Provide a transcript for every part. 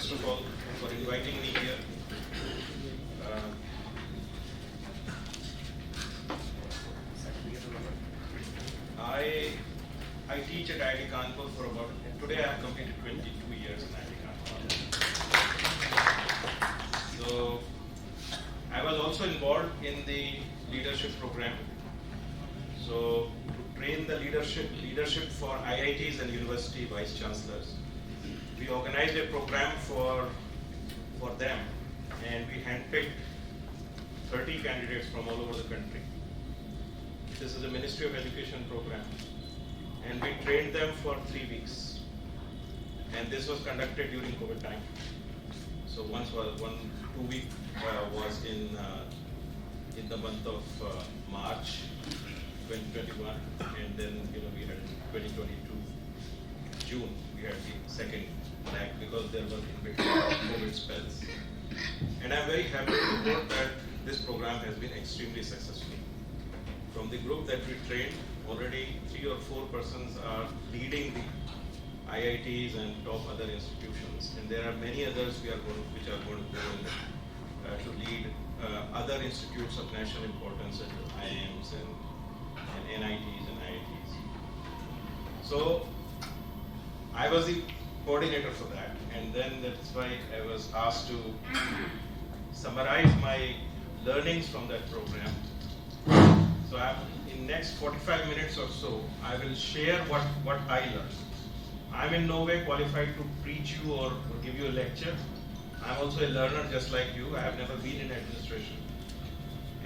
first of all, for inviting me here. I teach at IIT Kanpur for today I have completed 22 years in IIT Kanpur. So I was also involved in the leadership program. So to train the leadership for IITs and university vice chancellors, we organized a program for them, and we handpicked 30 candidates from all over the country. This is a Ministry of Education program, and we trained them for 3 weeks. And this was conducted during COVID time. So once was 2 week was in the month of March 2021, and then we had 2022 June we had the second leg because there was in between COVID spells. And I'm very happy to report that this program has been extremely successful. From the group that we trained, already 3 or 4 persons are leading the IITs and top other institutions, and there are many others which are going to go in to lead other institutes of national importance such as IIMs and NITs and IITs. So I was the coordinator for that, and then that's why I was asked to summarize my learnings from that program. So in next 45 minutes or so, I will share what I learned. I'm in no way qualified to preach you or give you a lecture. I'm also a learner just like you. I have never been in administration.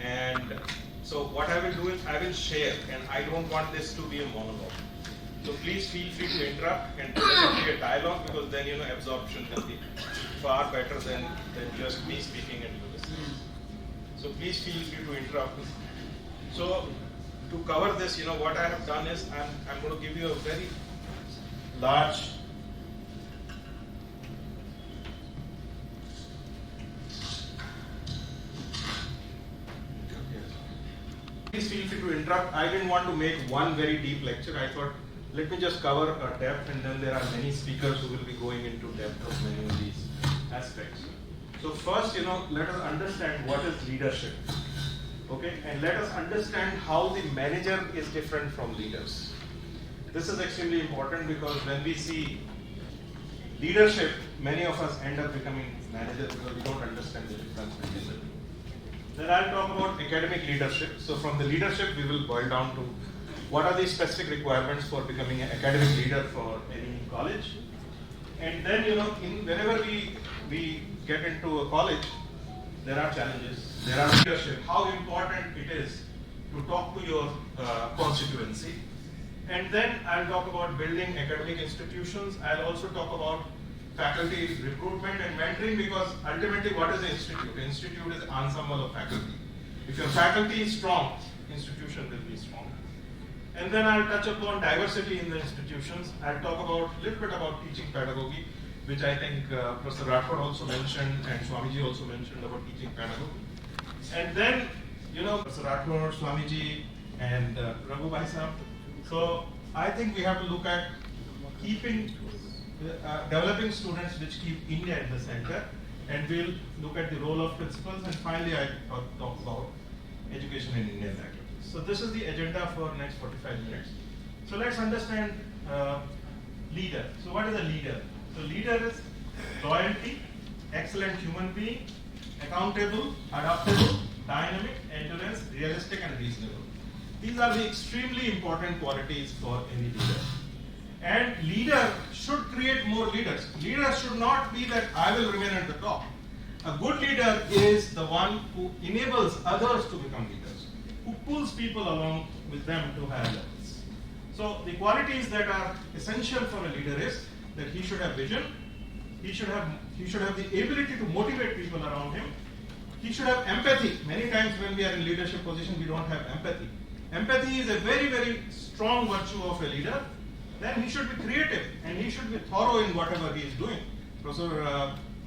And so what I will do is I will share, and I don't want this to be a monologue. So please feel free to interrupt and let it be a dialogue, because then absorption will be far better than just me speaking and you listening. So please feel free to interrupt. So to cover this, what I have done is I'm going to give you a very large please feel free to interrupt. I didn't want to make one very deep lecture. I thought, let me just cover a depth, and then there are many speakers who will be going into depth of many of these aspects. So first, let us understand what is leadership. Okay, and let us understand how the manager is different from leaders. This is extremely important, because when we see leadership, many of us end up becoming managers because we don't understand the difference between them. Then I'll talk about academic leadership. So from the leadership, we will boil down to what are the specific requirements for becoming an academic leader for any college. And then, whenever we get into a college, there are challenges, there are leadership, how important it is to talk to your constituency. And then I'll talk about building academic institutions. I'll also talk about faculty recruitment and mentoring, because ultimately what is the institute? The institute is an ensemble of faculty. If your faculty is strong, institution will be strong. And then I'll touch upon diversity in the institutions. I'll talk about a little bit about teaching pedagogy, which I think Professor Rathod also mentioned, and Swamiji also mentioned about teaching pedagogy. And then, Professor Rathod, Swamiji, and Raghu Bhai Sahab. So I think we have to look at developing students which keep India in the center, and we'll look at the role of principals, and finally I talk about education in Indian language. So this is the agenda for next 45 minutes. So let's understand leader. So what is a leader? So leader is loyalty, excellent human being, accountable, adaptable, dynamic, endurance, realistic, and reasonable. These are the extremely important qualities for any leader. And leader should create more leaders. Leader should not be that I will remain at the top. A good leader is the one who enables others to become leaders, who pulls people along with them to higher levels. So the qualities that are essential for a leader is that he should have vision, he should have the ability to motivate people around him, he should have empathy. Many times when we are in leadership position, we don't have empathy. Empathy is a very, very strong virtue of a leader. Then he should be creative, and he should be thorough in whatever he is doing. Professor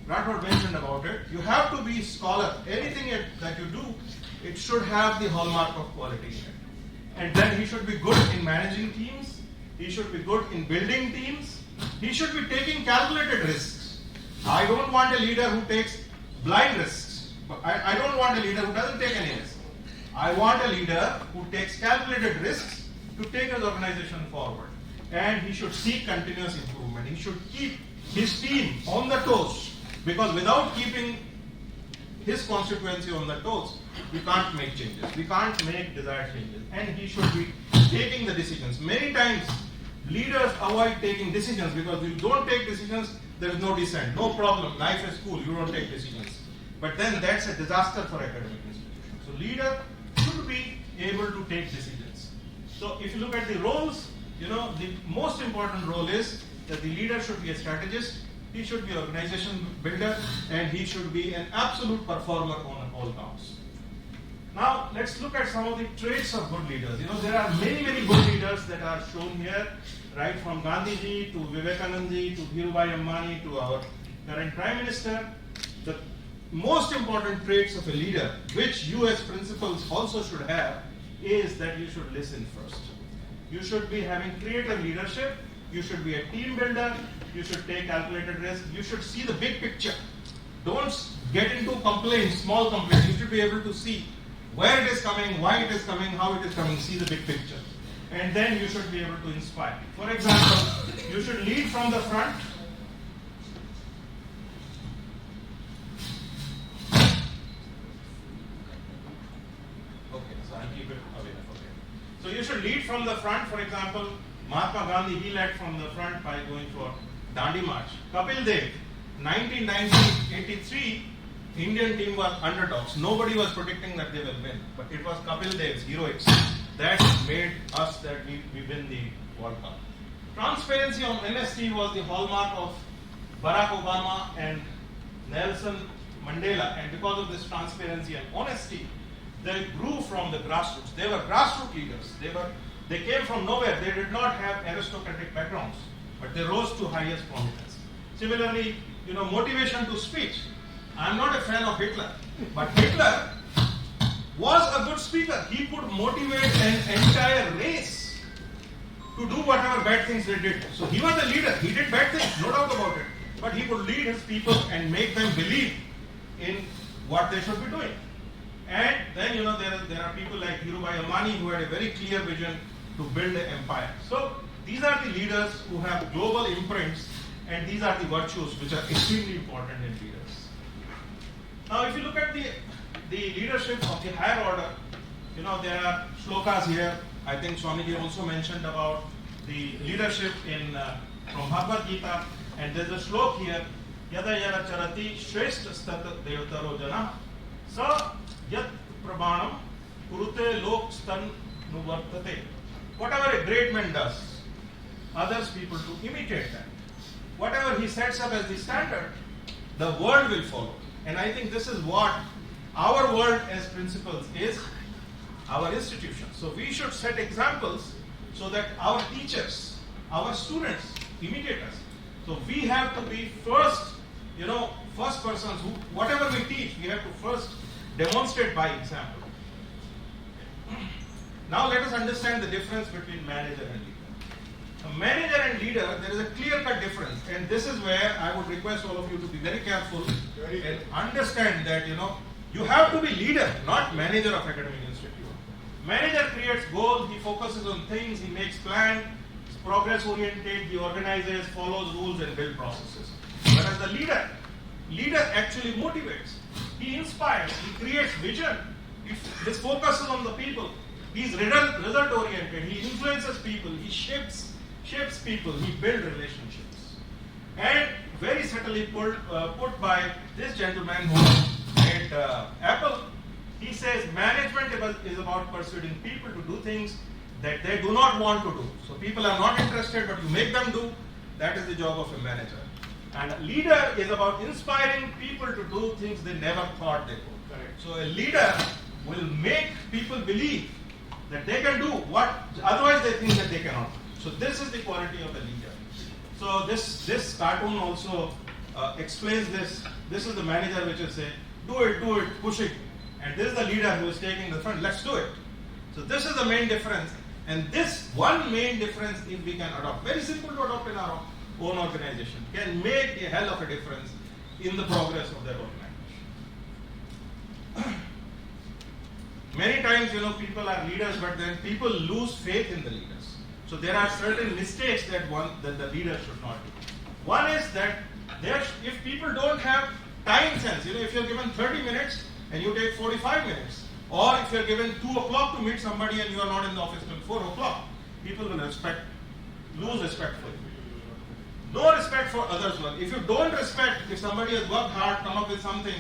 Rathod mentioned about it. You have to be scholar. Anything that you do, it should have the hallmark of quality in it. And then he should be good in managing teams. He should be good in building teams. He should be taking calculated risks. I don't want a leader who takes blind risks. I don't want a leader who doesn't take any risks. I want a leader who takes calculated risks to take his organization forward. And he should seek continuous improvement. He should keep his team on the toes, because without keeping his constituency on the toes, we can't make changes. We can't make desired changes. And he should be taking the decisions. Many times, leaders avoid taking decisions because if you don't take decisions, there is no dissent. No problem. Life is cool. You don't take decisions. But then that's a disaster for academic institutions. So leader should be able to take decisions. So if you look at the roles, the most important role is that the leader should be a strategist, he should be an organization builder, and he should be an absolute performer on all counts. Now let's look at some of the traits of good leaders. There are many good leaders that are shown here, right from Gandhiji to Vivekananda to Dhirubhai Ambani to our current Prime Minister. The most important traits of a leader, which you as principals also should have, is that you should listen first. You should be having creative leadership. You should be a team builder. You should take calculated risk. You should see the big picture. Don't get into complaints, small complaints. You should be able to see where it is coming, why it is coming, how it is coming, see the big picture. And then you should be able to inspire. For example, you should lead from the front. Okay, so I'll keep it away. Okay. So you should lead from the front. For example, Mahatma Gandhi, he led from the front by going for Dandi March. Kapil Dev, 1983, Indian team was underdogs. Nobody was predicting that they will win. But it was Kapil Dev's heroics that made us that we win the World Cup. Transparency on NST was the hallmark of Barack Obama and Nelson Mandela. And because of this transparency and honesty, they grew from the grassroots. They were grassroots leaders. They came from nowhere. They did not have aristocratic backgrounds, but they rose to highest prominence. Similarly, motivation to speech. I'm not a fan of Hitler, but Hitler was a good speaker. He could motivate an entire race to do whatever bad things they did. So he was a leader. He did bad things, no doubt about it. But he could lead his people and make them believe in what they should be doing. And then, there are people like Dhirubhai Ambani who had a very clear vision to build an empire. So these are the leaders who have global imprints, and these are the virtues which are extremely important in leaders. Now, if you look at the leadership of the higher order, there are shlokas here. I think Swamiji also mentioned about the leadership from Bhagavad Gita, and there's a shlok here. Yada yada charati shrestha stat devtaro jana sa yat prabhanam kurute lok stan nuvartate. Whatever a great man does, others people to imitate that. Whatever he sets up as the standard, the world will follow. And I think this is what our world as principals is, our institution. So we should set examples so that our teachers, our students imitate us. So we have to be first persons who, whatever we teach, we have to first demonstrate by example. Now let us understand the difference between manager and leader. A manager and leader, there is a clear-cut difference, and this is where I would request all of you to be very careful and understand that you have to be leader, not manager of academic institute. Manager creates goals, he focuses on things, he makes plans, is progress-oriented, he organizes, follows rules, and builds processes. Whereas the leader actually motivates, he inspires, he creates vision, his focus is on the people. He's result-oriented. He influences people. He shapes people. He builds relationships. And very subtly put by this gentleman who made Apple, he says management is about persuading people to do things that they do not want to do. So people are not interested, but you make them do. That is the job of a manager. And a leader is about inspiring people to do things they never thought they could. Correct. So a leader will make people believe that they can do what otherwise they think that they cannot. So this is the quality of a leader. So this cartoon also explains this. This is the manager which is saying, do it, pushing. And this is the leader who is taking the front, let's do it. So this is the main difference. And this one main difference, if we can adopt, very simple to adopt in our own organization, can make a hell of a difference in the progress of that organization. Many times, people are leaders, but then people lose faith in the leaders. So there are certain mistakes that the leader should not do. One is that if people don't have time sense, if you're given 30 minutes and you take 45 minutes, or if you're given 2 o'clock to meet somebody and you are not in the office till 4 o'clock, people will lose respect for you. No respect for others' work. If you don't respect, if somebody has worked hard, come up with something,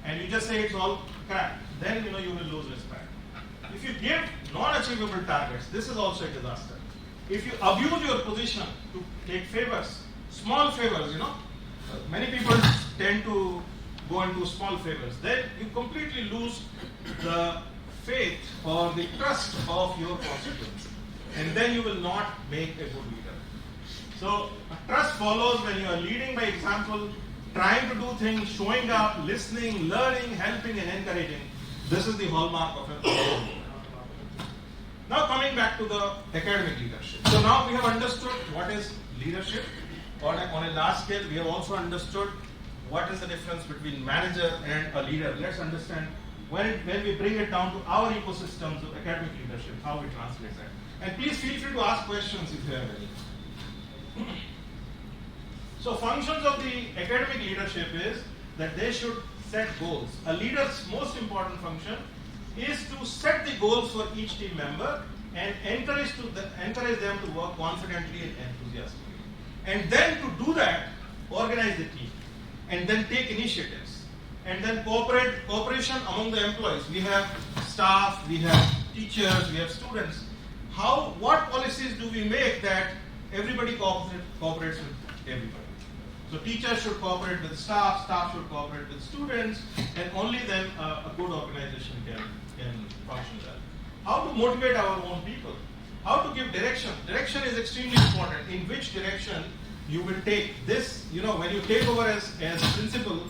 and you just say it's all crap, then you will lose respect. If you give non-achievable targets, this is also a disaster. If you abuse your position to take favors, small favors, many people tend to go into small favors, then you completely lose the faith or the trust of your constituents, and then you will not make a good leader. So trust follows when you are leading by example, trying to do things, showing up, listening, learning, helping, and encouraging. This is the hallmark of a leader. Now coming back to the academic leadership. So now we have understood what is leadership. On a large scale, we have also understood what is the difference between manager and a leader. Let's understand when we bring it down to our ecosystems of academic leadership, how we translate that. And please feel free to ask questions if you have any. So functions of the academic leadership is that they should set goals. A leader's most important function is to set the goals for each team member and encourage them to work confidently and enthusiastically. And then to do that, organize the team and then take initiatives. And then cooperation among the employees. We have staff, we have teachers, we have students. What policies do we make that everybody cooperates with everybody? So teachers should cooperate with staff should cooperate with students, and only then a good organization can function well. How to motivate our own people? How to give direction? Direction is extremely important. In which direction you will take this, when you take over as principal,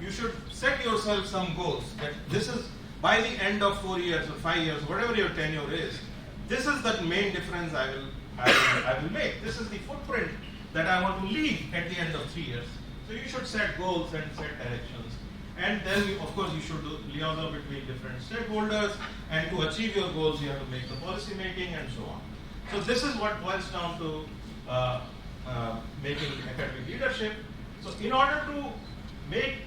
you should set yourself some goals. That this is by the end of 4 years or 5 years, whatever your tenure is, this is the main difference I will make. This is the footprint that I want to leave at the end of 3 years. So you should set goals and set directions. And then, of course, you should liaison between different stakeholders, and to achieve your goals, you have to make the policy making and so on. So this is what boils down to making academic leadership. So in order to make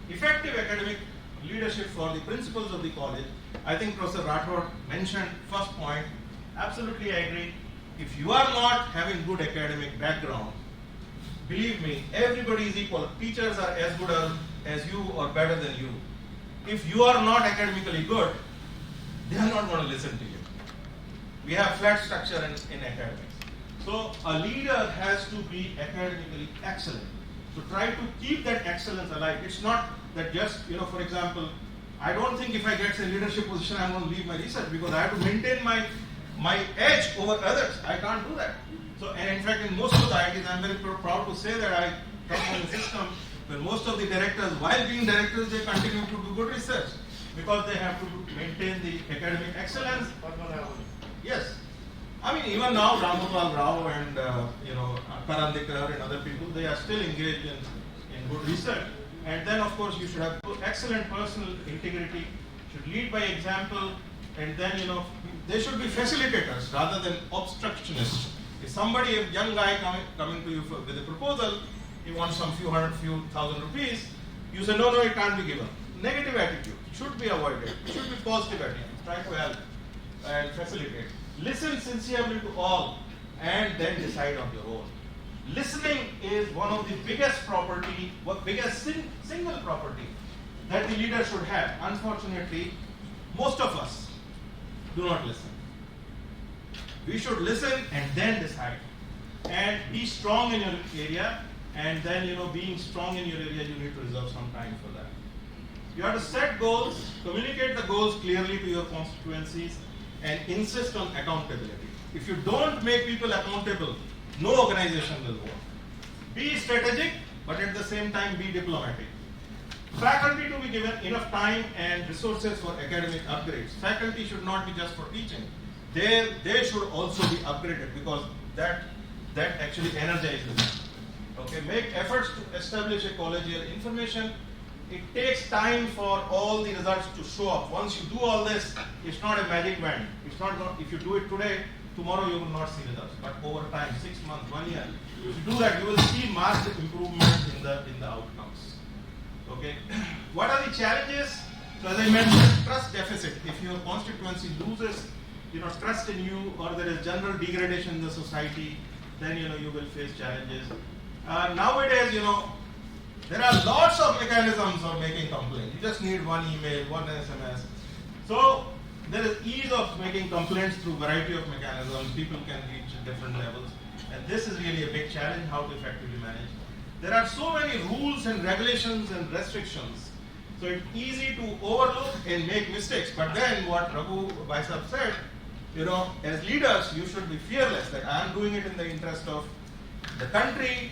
effective academic leadership for the principals of the college, I think Professor Rathod mentioned first point. Absolutely, I agree. If you are not having good academic background, believe me, everybody is equal. Teachers are as good as you or better than you. If you are not academically good, they are not going to listen to you. We have flat structure in academics. So a leader has to be academically excellent. So try to keep that excellence alive. It's not that just, for example, I don't think if I get a leadership position, I'm going to leave my research, because I have to maintain my edge over others. I can't do that. So, and in fact, in most of the IITs, I'm very proud to say that I come from a system where most of the directors, while being directors, they continue to do good research because they have to maintain the academic excellence. Yes. I mean, even now, Agarwal Rao and Karandikar and other people, they are still engaged in good research. And then, of course, you should have excellent personal integrity, should lead by example, and then, they should be facilitators rather than obstructionists. If somebody, a young guy coming to you with a proposal, he wants some few thousand rupees, you say, no, it can't be given. Negative attitude should be avoided. It should be positive attitude. Try to help and facilitate. Listen sincerely to all and then decide on your own. Listening is one of the biggest single property that the leader should have. Unfortunately, most of us do not listen. We should listen and then decide. And be strong in your area, and then, being strong in your area, you need to reserve some time for that. You have to set goals, communicate the goals clearly to your constituencies, and insist on accountability. If you don't make people accountable, no organization will work. Be strategic, but at the same time be diplomatic. Faculty to be given enough time and resources for academic upgrades. Faculty should not be just for teaching. They should also be upgraded, because that actually energizes them. Okay, make efforts to establish a collegial information. It takes time for all the results to show up. Once you do all this, it's not a magic wand. It's not if you do it today, tomorrow you will not see results. But over time, 6 months, 1 year, if you do that, you will see massive improvement in the outcomes. Okay, what are the challenges? So as I mentioned, trust deficit. If your constituency loses, trust in you, or there is general degradation in the society, then you will face challenges. Nowadays, there are lots of mechanisms for making complaints. You just need one email, one SMS. So there is ease of making complaints through variety of mechanisms. People can reach different levels, and this is really a big challenge, how to effectively manage. There are so many rules and regulations and restrictions, so it's easy to overlook and make mistakes. But then what Raghu Baisab said, as leaders, you should be fearless, that I am doing it in the interest of the country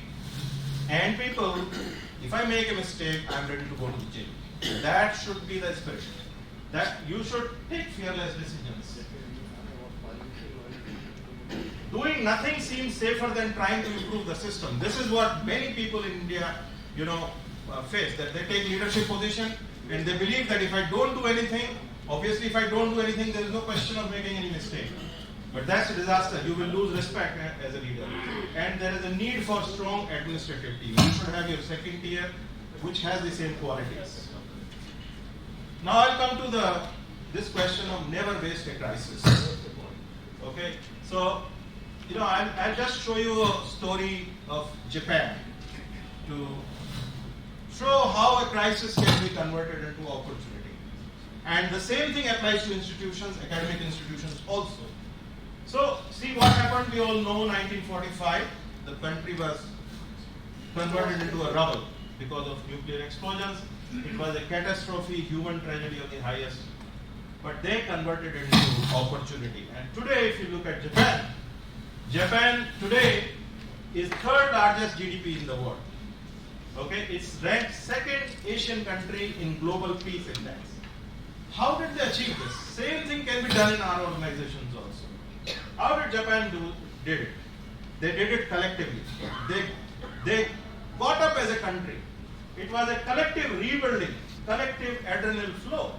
and people. If I make a mistake, I am ready to go to the jail. That should be the spirit. That you should take fearless decisions. Doing nothing seems safer than trying to improve the system. This is what many people in India, face. That they take leadership position and they believe that if I don't do anything, obviously if I don't do anything, there is no question of making any mistake. But that's a disaster. You will lose respect as a leader. And there is a need for strong administrative team. You should have your second tier, which has the same qualities. Now I'll come to this question of never waste a crisis. Okay, so I'll just show you a story of Japan to show how a crisis can be converted into opportunity. And the same thing applies to institutions, academic institutions also. So, see what happened, we all know 1945, the country was converted into a rubble because of nuclear explosions. It was a catastrophe, human tragedy of the highest. But they converted it into opportunity. And today, if you look at Japan, Japan today is third largest GDP in the world. Okay, it's ranked second Asian country in global peace index. How did they achieve this? Same thing can be done in our organizations also. How did Japan did it? They did it collectively. They got up as a country. It was a collective rebuilding, collective adrenal flow.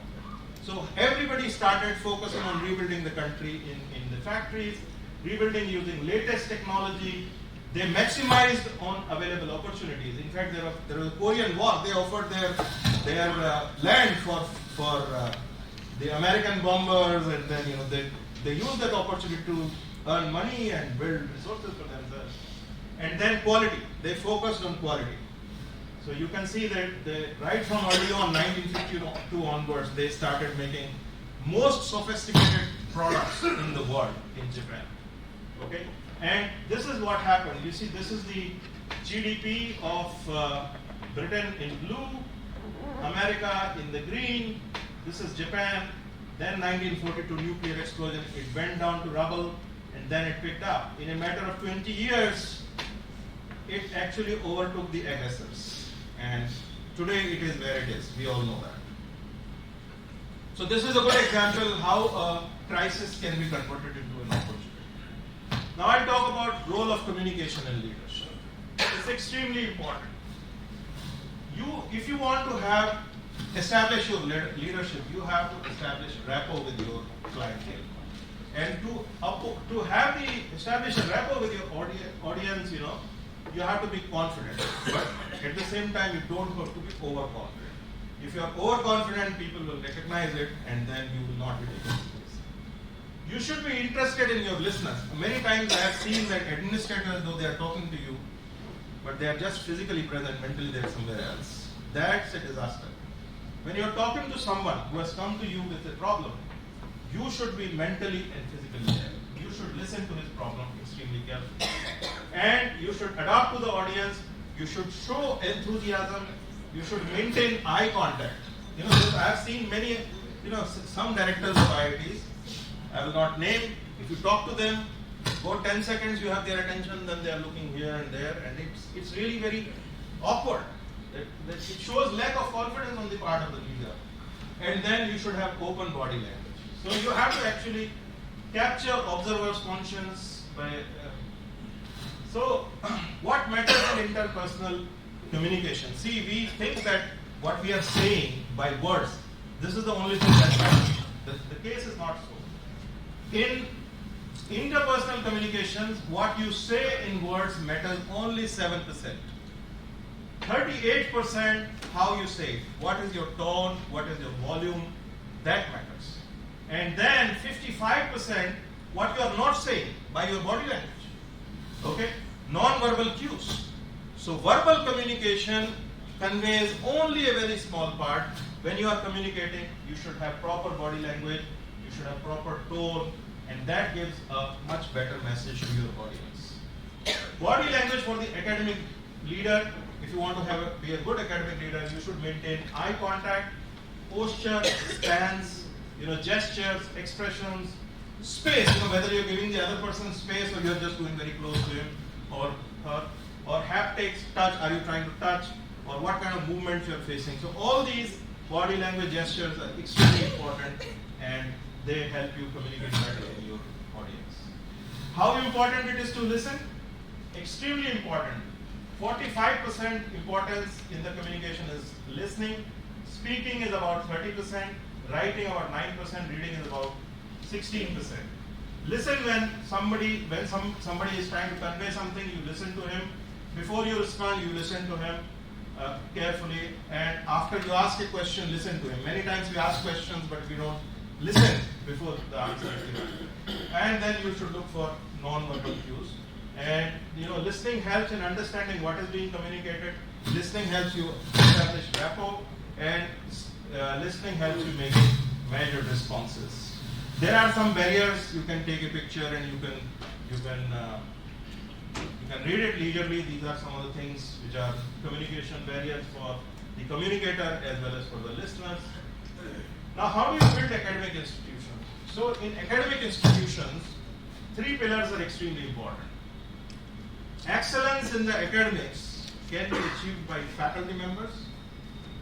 So everybody started focusing on rebuilding the country in the factories, rebuilding using latest technology. They maximized on available opportunities. In fact, there was a Korean War. They offered their land for the American bombers, and then they used that opportunity to earn money and build resources for themselves. And then quality. They focused on quality. So you can see that right from early on, 1952 onwards, they started making most sophisticated products in the world in Japan. Okay, and this is what happened. You see, this is the GDP of Britain in blue, America in the green. This is Japan. Then 1942 nuclear explosion, it went down to rubble, and then it picked up. In a matter of 20 years, it actually overtook the aggressors. And today it is where it is. We all know that. So this is a good example how a crisis can be converted into an opportunity. Now I'll talk about role of communication and leadership. It's extremely important. If you want to establish your leadership, you have to establish rapport with your clientele. And to establish a rapport with your audience, you have to be confident. But at the same time, you don't have to be overconfident. If you are overconfident, people will recognize it, and then you will not be taken seriously. You should be interested in your listeners. Many times I have seen that administrators, though they are talking to you, but they are just physically present, mentally they are somewhere else. That's a disaster. When you are talking to someone who has come to you with a problem, you should be mentally and physically there. You should listen to his problem extremely carefully. And you should adapt to the audience. You should show enthusiasm. You should maintain eye contact. I have seen many, some directors of IITs, I will not name. If you talk to them, for 10 seconds you have their attention, then they are looking here and there, and it's really very awkward. That it shows lack of confidence on the part of the leader. And then you should have open body language. So you have to actually capture observers' conscience by So, what matters in interpersonal communication? See, we think that what we are saying by words, this is the only thing that matters. The case is not so. In interpersonal communications, what you say in words matters only 7%. 38% how you say it. What is your tone? What is your volume? That matters. And then 55% what you are not saying by your body language. Okay? Non-verbal cues. So verbal communication conveys only a very small part. When you are communicating, you should have proper body language, you should have proper tone, and that gives a much better message to your audience. Body language for the academic leader, if you want to be a good academic leader, you should maintain eye contact, posture, stance, gestures, expressions, space, whether you're giving the other person space or you're just going very close to him or her, or haptics, touch, are you trying to touch, or what kind of movements you're facing. So all these body language gestures are extremely important and they help you communicate better with your audience. How important it is to listen? Extremely important. 45% importance in the communication is listening. Speaking is about 30%, writing about 9%, reading is about 16%. Listen when somebody is trying to convey something, you listen to him. Before you respond, you listen to him carefully, and after you ask a question, listen to him. Many times we ask questions, but we don't listen before the answer is given. And then you should look for non-verbal cues. And listening helps in understanding what is being communicated. Listening helps you establish rapport, and listening helps you make measured responses. There are some barriers. You can take a picture and you can read it leisurely. These are some of the things which are communication barriers for the communicator as well as for the listeners. Now, how do you build academic institutions? So, in academic institutions, 3 pillars are extremely important. Excellence in the academics can be achieved by faculty members,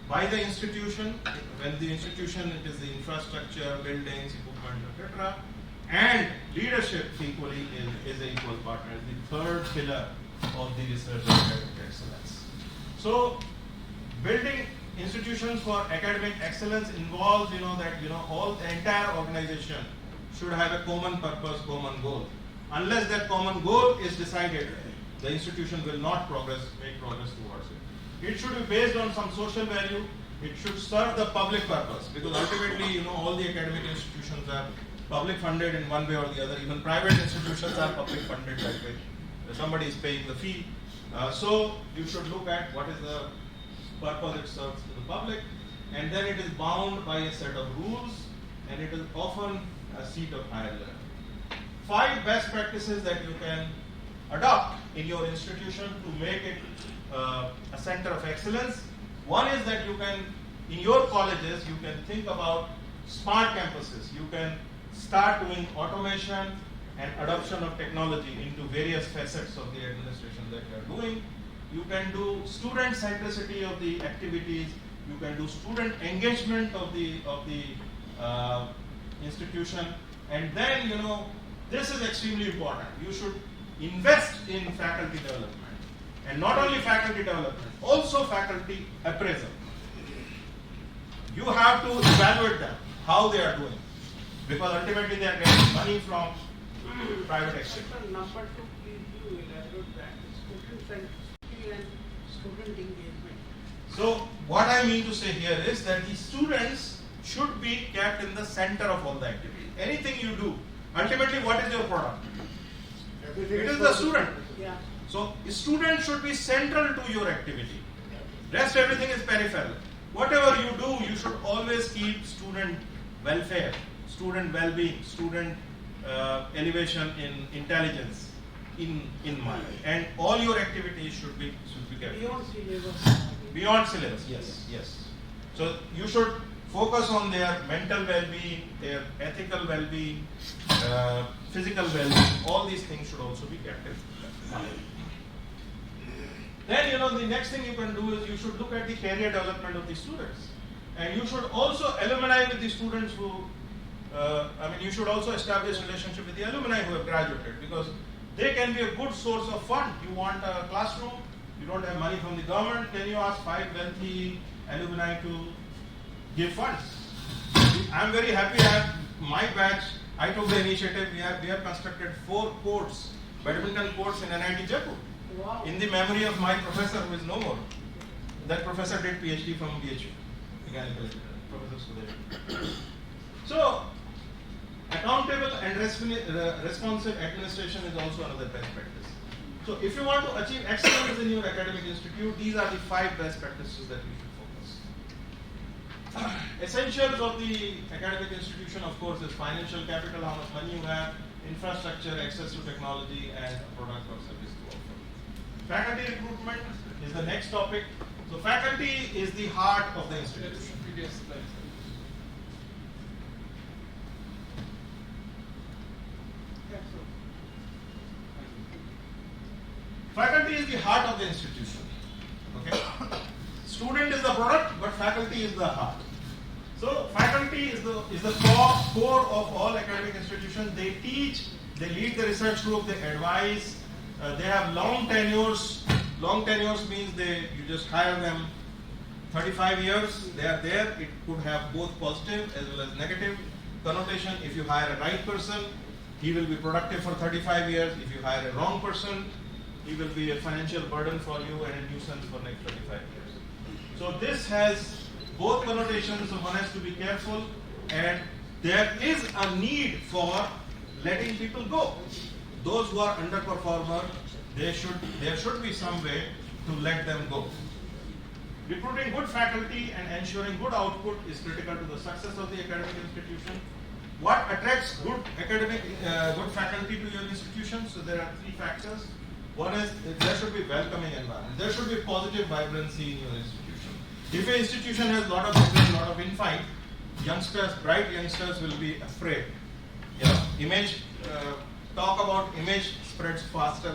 by the institution, when the institution, it is the infrastructure, buildings, equipment, etc. And leadership equally is an equal partner, the 3rd pillar of the research and academic excellence. So, building institutions for academic excellence involves, all the entire organization should have a common purpose, common goal. Unless that common goal is decided, the institution will not make progress towards it. It should be based on some social value. It should serve the public purpose, because ultimately, all the academic institutions are public funded in one way or the other. Even private institutions are public funded that way. Somebody is paying the fee. So you should look at what is the purpose it serves to the public, and then it is bound by a set of rules, and it is often a seat of higher learning. 5 best practices that you can adopt in your institution to make it a center of excellence. One is that in your colleges, you can think about smart campuses. You can start doing automation and adoption of technology into various facets of the administration that you are doing. You can do student centricity of the activities. You can do student engagement of the institution. And then, this is extremely important. You should invest in faculty development. And not only faculty development, also faculty appraisal. You have to evaluate them, how they are doing. Because ultimately they are getting money from private exchange. Number 2, please do elaborate that. Student centricity and student engagement. So what I mean to say here is that the students should be kept in the center of all the activities. Anything you do, ultimately what is your product? It is the student. Yeah. So student should be central to your activity. Rest everything is peripheral. Whatever you do, you should always keep student welfare, student well-being, student elevation in intelligence in mind. And all your activities should be kept Beyond syllabus. beyond syllabus. Yes. So you should focus on their mental well-being, their ethical well-being, physical well-being. All these things should also be kept in mind. Then the next thing you can do is you should look at the career development of the students, and you should also alumni with the students who. You should also establish relationship with the alumni who have graduated, because They can be a good source of fund. You want a classroom, you don't have money from the government, can you ask 5 wealthy alumni to give funds? I'm very happy at my batch. I took the initiative. We have constructed 4 courts, badminton courts in NIT Jaipur, Wow. in the memory of my professor who is no more. That professor did PhD from BHU, mechanical engineering, Professor Sudesh. So, accountable and responsive administration is also another best practice. So, if you want to achieve excellence in your academic institute, these are the 5 best practices that we should focus. Essentials of the academic institution, of course, is financial capital, how much money you have, infrastructure, access to technology, and a product or service to offer. Faculty recruitment is the next topic. So, faculty is the heart of the institution. Faculty is the heart of the institution. Okay? Student is the product, but faculty is the heart. So faculty is the core of all academic institutions. They teach, they lead the research group, they advise. They have long tenures. Long tenures means you just hire them 35 years. They are there. It could have both positive as well as negative connotation. If you hire a right person, he will be productive for 35 years. If you hire a wrong person, he will be a financial burden for you and a nuisance for next 35 years. So this has both connotations, so one has to be careful, and there is a need for letting people go. Those who are underperformer, there should be some way to let them go. Recruiting good faculty and ensuring good output is critical to the success of the academic institution. What attracts good faculty to your institution? So there are 3 factors. One is there should be welcoming environment. There should be positive vibrancy in your institution. If your institution has a lot of business, lot of infight, bright youngsters will be afraid. Talk about image spreads faster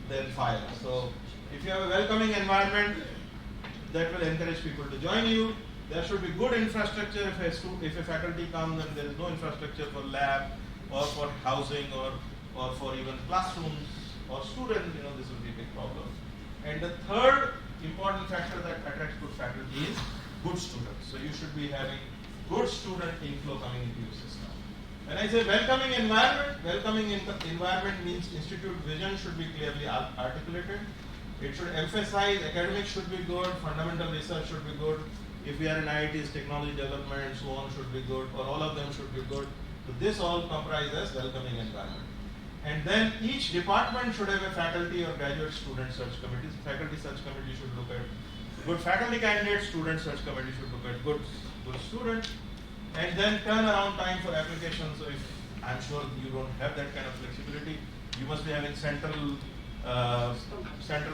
than fire. So if you have a welcoming environment, that will encourage people to join you. There should be good infrastructure. If a faculty comes and there is no infrastructure for lab or for housing or for even classrooms or students, this will be a big problem. And the third important factor that attracts good faculty is good students. So you should be having good student inflow coming into your system. When I say welcoming environment means institute vision should be clearly articulated. It should emphasize academics should be good, fundamental research should be good. If we are in IITs, technology development and so on should be good, or all of them should be good. So this all comprises welcoming environment. And then each department should have a faculty or graduate student search committee. Faculty search committee should look at good faculty candidates, student search committee should look at good students. And then turnaround time for applications. So if I'm sure you don't have that kind of flexibility, you must be having central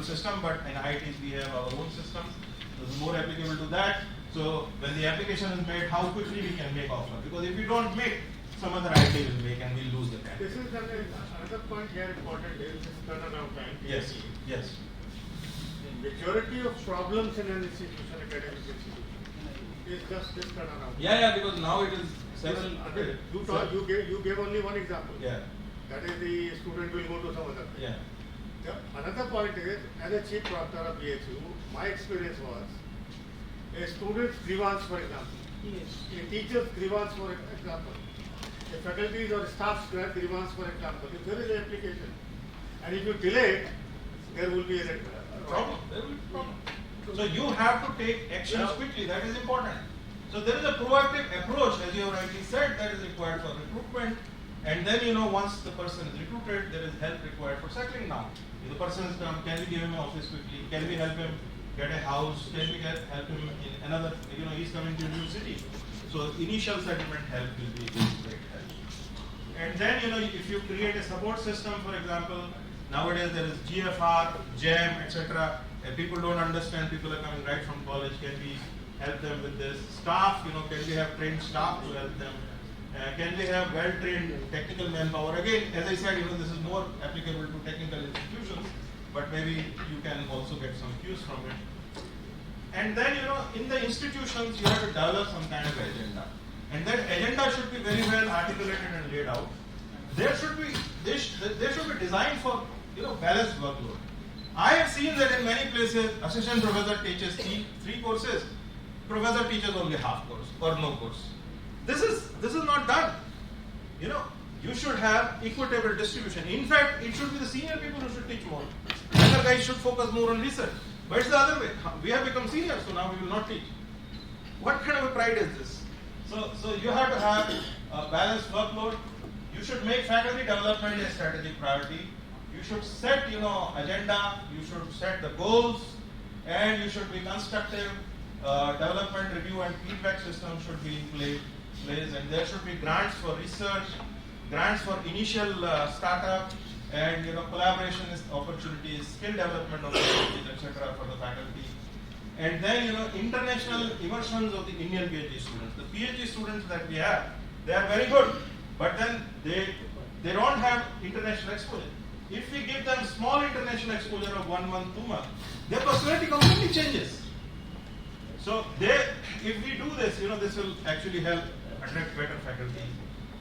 system, but in IITs we have our own systems. This is more applicable to that. So when the application is made, how quickly we can make offer? Because if we don't make, some other IT will make and we'll lose the time. This is another point here important is this turnaround time. Yes, yes. The majority of problems in an institution, academic institution, is just this turnaround. Yeah, because now it is several. You gave only one example. Yeah. That is the student will go to some other place. Yeah. Another point is, as a chief proctor of BHU, my experience was a student's grievance, for example. Yes. A teacher's grievance, for example. A faculty's or staff's grievance, for example. If there is an application, and if you delay it, there will be a problem. There will be a problem. So you have to take actions quickly. That is important. So there is a proactive approach, as you have rightly said, that is required for recruitment. And then once the person is recruited, there is help required for settling down. If the person has come, can we give him an office quickly? Can we help him get a house? Can we help him in another? He's coming to a new city. So initial settlement help will be great help. And then if you create a support system, for example, nowadays there is GFR, GEM, etc. People don't understand. People are coming right from college. Can we help them with this? Staff, can we have trained staff to help them? Can we have well-trained technical manpower? Again, as I said, this is more applicable to technical institutions, but maybe you can also get some cues from it. And then, in the institutions, you have to develop some kind of agenda. And that agenda should be very well articulated and laid out. there should be designed for balanced workload. I have seen that in many places, assistant professor teaches three courses, professor teaches only half course or no course. This is not done. You should have equitable distribution. In fact, it should be the senior people who should teach more. Other guys should focus more on research. But it's the other way. We have become seniors, so now we will not teach. What kind of a pride is this? So you have to have a balanced workload. You should make faculty development a strategic priority. You should set, agenda. You should set the goals, and you should be constructive. Development review and feedback system should be in place, and there should be grants for research, grants for initial startup, and collaboration opportunities, skill development opportunities, etc. for the faculty. And then international immersions of the Indian PhD students. The PhD students that we have, they are very good, but then they don't have international exposure. If we give them small international exposure of 1 month, 2 months, their personality completely changes. So if we do this, this will actually help attract better faculty.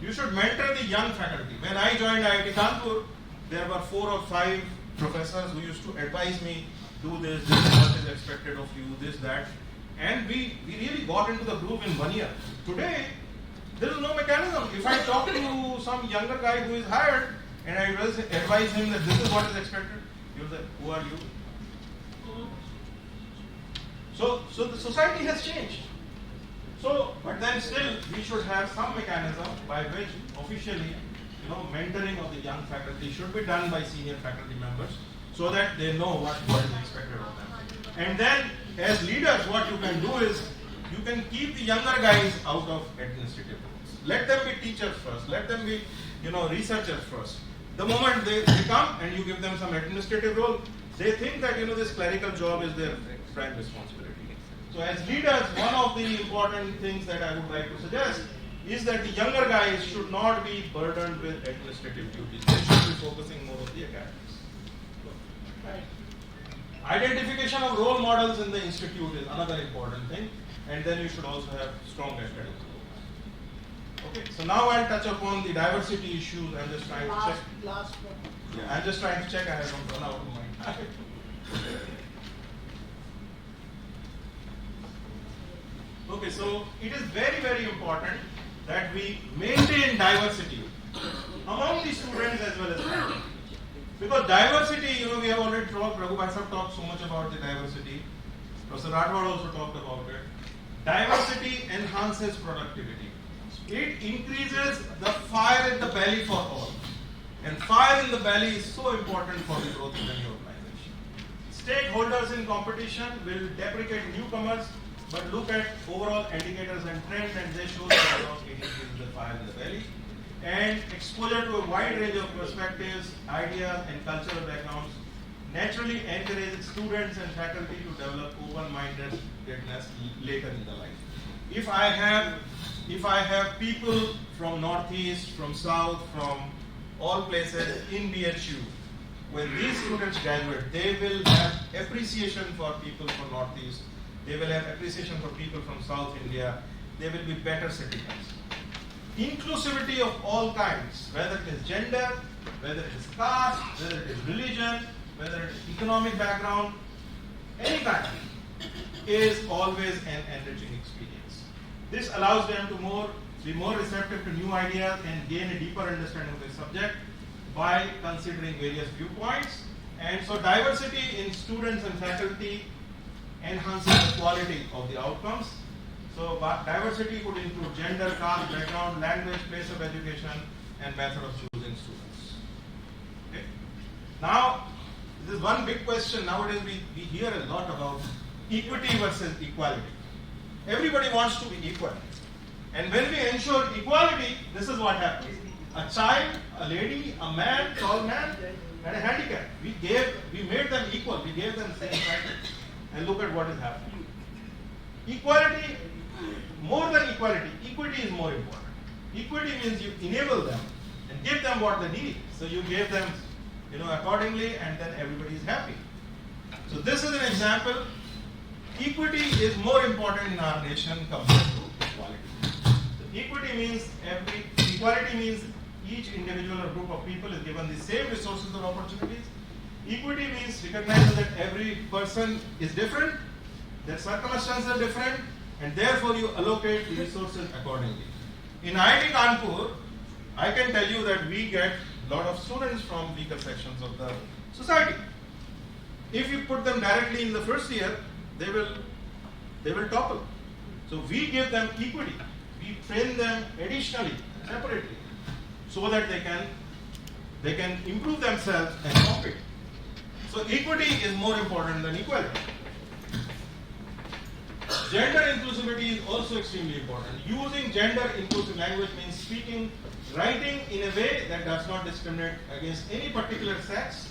You should mentor the young faculty. When I joined IIT Kanpur, there were 4 or 5 professors who used to advise me, do this is what is expected of you, this, that. And we really got into the groove in 1 year. Today, there is no mechanism. If I talk to some younger guy who is hired, and I advise him that this is what is expected, he will say, who are you? So the society has changed. But then still we should have some mechanism by which officially, mentoring of the young faculty should be done by senior faculty members so that they know what is expected of them. And then as leaders, what you can do is you can keep the younger guys out of administrative roles. Let them be teachers first. Let them be, researchers first. The moment they come and you give them some administrative role, they think that this clerical job is their prime responsibility. So as leaders, one of the important things that I would like to suggest is that the younger guys should not be burdened with administrative duties. They should be focusing more on the academics. Identification of role models in the institute is another important thing, and then you should also have strong academic roles. Okay, so now I'll touch upon the diversity issues. I'm just trying to check. Last one. Yeah, I'm just trying to check I haven't run out of my time. Okay, so it is very, very important that we maintain diversity among the students as well as faculty. Because diversity, we have already talked, Raghu Bhai Sahab talked so much about the diversity. Professor Agarwal also talked about it. Diversity enhances productivity. It increases the fire in the belly for all. And fire in the belly is so important for the growth of any organization. Stakeholders in competition will deprecate newcomers, but look at overall indicators and trends, and they show that it increases the fire in the belly. And exposure to a wide range of perspectives, ideas, and cultural backgrounds naturally encourages students and faculty to develop open-mindedness later in the life. If I have people from Northeast, from South, from all places in BHU, when these students graduate, they will have appreciation for people from Northeast. They will have appreciation for people from South India. They will be better citizens. Inclusivity of all kinds, whether it is gender, whether it is caste, whether it is religion, whether it is economic background, any kind, is always an enriching experience. This allows them to be more receptive to new ideas and gain a deeper understanding of the subject by considering various viewpoints. And so diversity in students and faculty enhances the quality of the outcomes. So diversity could include gender, caste, background, language, place of education, and method of choosing students. Okay. Now, this is one big question. Nowadays we hear a lot about equity versus equality. Everybody wants to be equal. And when we ensure equality, this is what happens. A child, a lady, a man, tall man, and a handicap. We made them equal. We gave them same rights. And look at what is happening. Equality, more than equality, equity is more important. Equity means you enable them and give them what they need. So you gave them, accordingly, and then everybody is happy. So this is an example. Equity is more important in our nation compared to equality. So equality means each individual or group of people is given the same resources or opportunities. Equity means recognizing that every person is different, their circumstances are different, and therefore you allocate the resources accordingly. In IIT Kanpur, I can tell you that we get a lot of students from weaker sections of the society. If you put them directly in the first year, they will topple. So we give them equity. We train them additionally, separately, so that they can improve themselves and compete. So equity is more important than equality. Gender inclusivity is also extremely important. Using gender inclusive language means speaking, writing in a way that does not discriminate against any particular sex,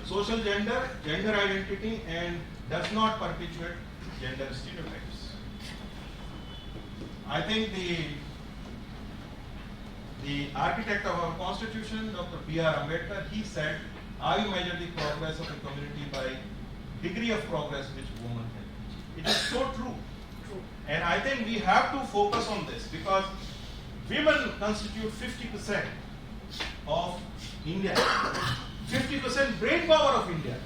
social gender, gender identity, and does not perpetuate gender stereotypes. I think the architect of our constitution, Dr. B.R. Ambedkar, he said, I measure the progress of a community by degree of progress which women can. It is so true. And I think we have to focus on this because women constitute 50% of India, 50% brain power of India.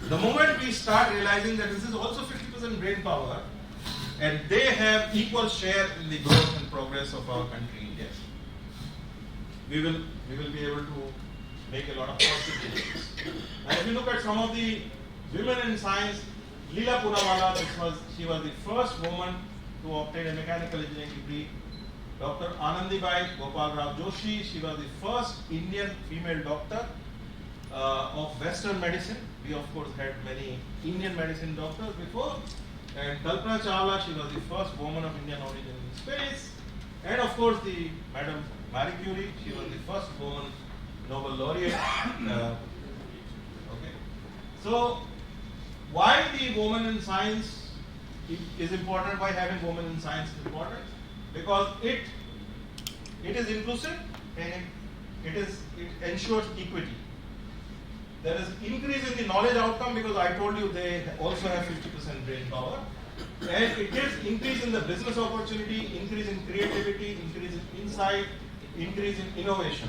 The moment we start realizing that this is also 50% brain power, and they have equal share in the growth and progress of our country, India, we will be able to make a lot of positive changes. And if you look at some of the women in science, Leela Punawala, she was the first woman to obtain a mechanical engineering degree. Dr. Anandibai Gopal Rao Joshi, she was the first Indian female doctor of Western medicine. We of course had many Indian medicine doctors before. And Kalpana Chawla, she was the first woman of Indian origin in space. And of course the Madam Marie Curie, she was the first woman Nobel laureate. Okay. So why the woman in science is important, why having women in science is important? Because it is inclusive and it ensures equity. There is increase in the knowledge outcome because I told you they also have 50% brain power. And it is increase in the business opportunity, increase in creativity, increase in insight, increase in innovation.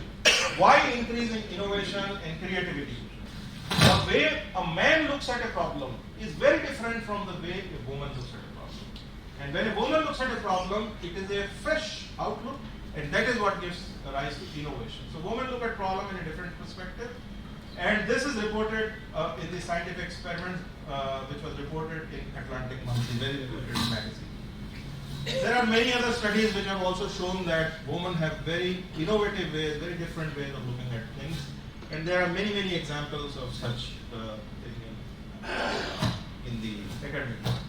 Why increase in innovation and creativity? The way a man looks at a problem is very different from the way a woman looks at a problem. And when a woman looks at a problem, it is a fresh outlook, and that is what gives rise to innovation. So women look at problem in a different perspective, and this is reported in the scientific experiment which was reported in Atlantic Monthly, very reputed magazine. There are many other studies which have also shown that women have very innovative ways, very different ways of looking at things. And there are many, many examples of such in the academic world.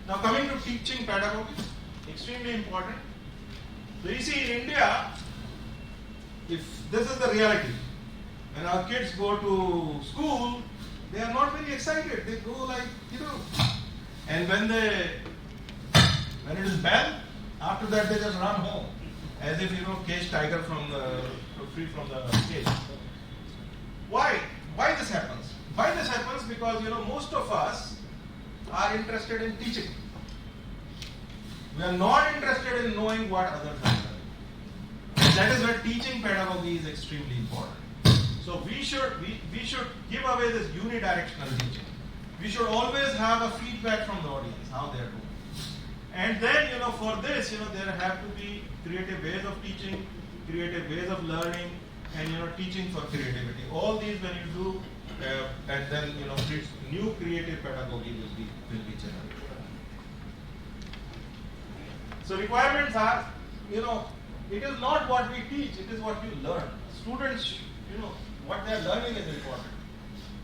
Now coming to teaching pedagogy, extremely important. So you see in India, if this is the reality, when our kids go to school, they are not very excited. They go like, and when it is bell, after that they just run home, as if cage tiger free from the cage. Why this happens? Why this happens? Because most of us are interested in teaching. We are not interested in knowing what others are doing. And that is where teaching pedagogy is extremely important. So we should give away this unidirectional teaching. We should always have a feedback from the audience, how they are doing. And then, for this, there have to be creative ways of teaching, creative ways of learning, and, teaching for creativity. All these when you do, and then, new creative pedagogy will be generated. So requirements are, it is not what we teach, it is what you learn. Students, what they are learning is important.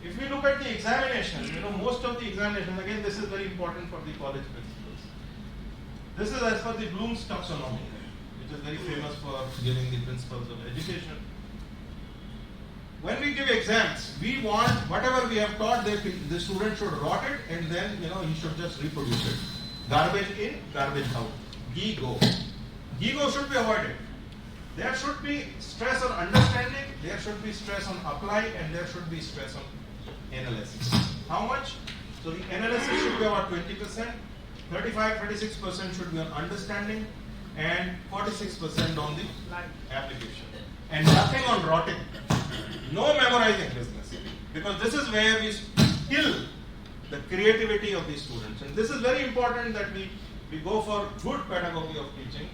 If we look at the examinations, most of the examinations, again, this is very important for the college principals. This is as per the Bloom's taxonomy, which is very famous for giving the principles of education. When we give exams, we want whatever we have taught, the student should rot it, and then he should just reproduce it. Garbage in, garbage out. Ego. Ego should be avoided. There should be stress on understanding, there should be stress on apply, and there should be stress on analysis. How much? So the analysis should be about 20%, 35-36% should be on understanding, and 46% on the application. and nothing on rotting. No memorizing business. Because this is where we kill the creativity of these students. And this is very important that we go for good pedagogy of teaching.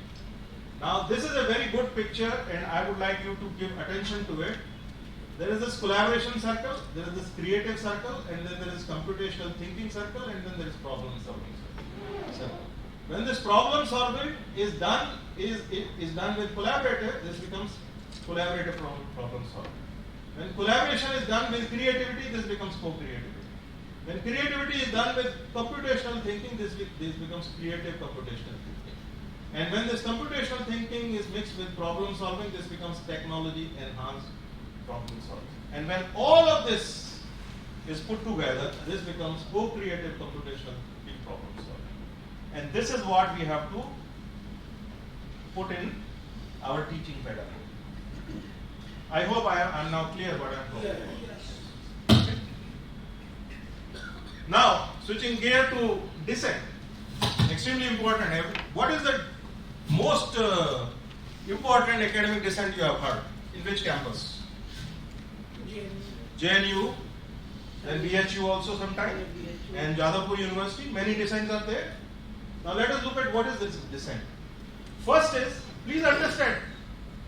Now this is a very good picture and I would like you to give attention to it. There is this collaboration circle, there is this creative circle, and then there is computational thinking circle, and then there is problem solving circle. When this problem solving is done with collaborative, this becomes collaborative problem solving. When collaboration is done with creativity, this becomes co-creativity. When creativity is done with computational thinking, this becomes creative computational thinking. And when this computational thinking is mixed with problem solving, this becomes technology enhanced problem solving. And when all of this is put together, this becomes co-creative computational thinking problem solving. And this is what we have to put in our teaching pedagogy. I hope I am now clear what I am talking about. Okay. Now, switching gear to dissent. Extremely important. What is the most important academic dissent you have heard? In which campus? JNU, then BHU also sometime, and Jadavpur University. Many dissents are there. Now let us look at what is this dissent. First is, please understand,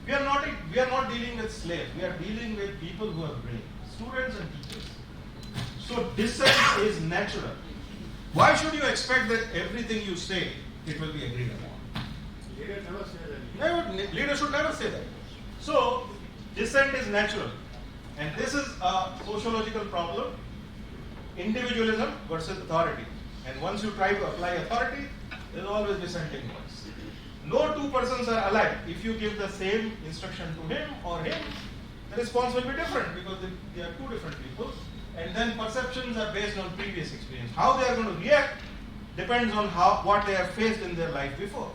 we are not dealing with slaves. We are dealing with people who have brain, students and teachers. So dissent is natural. Why should you expect that everything you say it will be agreed upon? Leader never say that. Leader should never say that. So dissent is natural. And this is a sociological problem, individualism versus authority. And once you try to apply authority, there is always dissenting voice. No two persons are alike. If you give the same instruction to him or him, the response will be different because they are two different people. And then perceptions are based on previous experience. How they are going to react depends on what they have faced in their life before.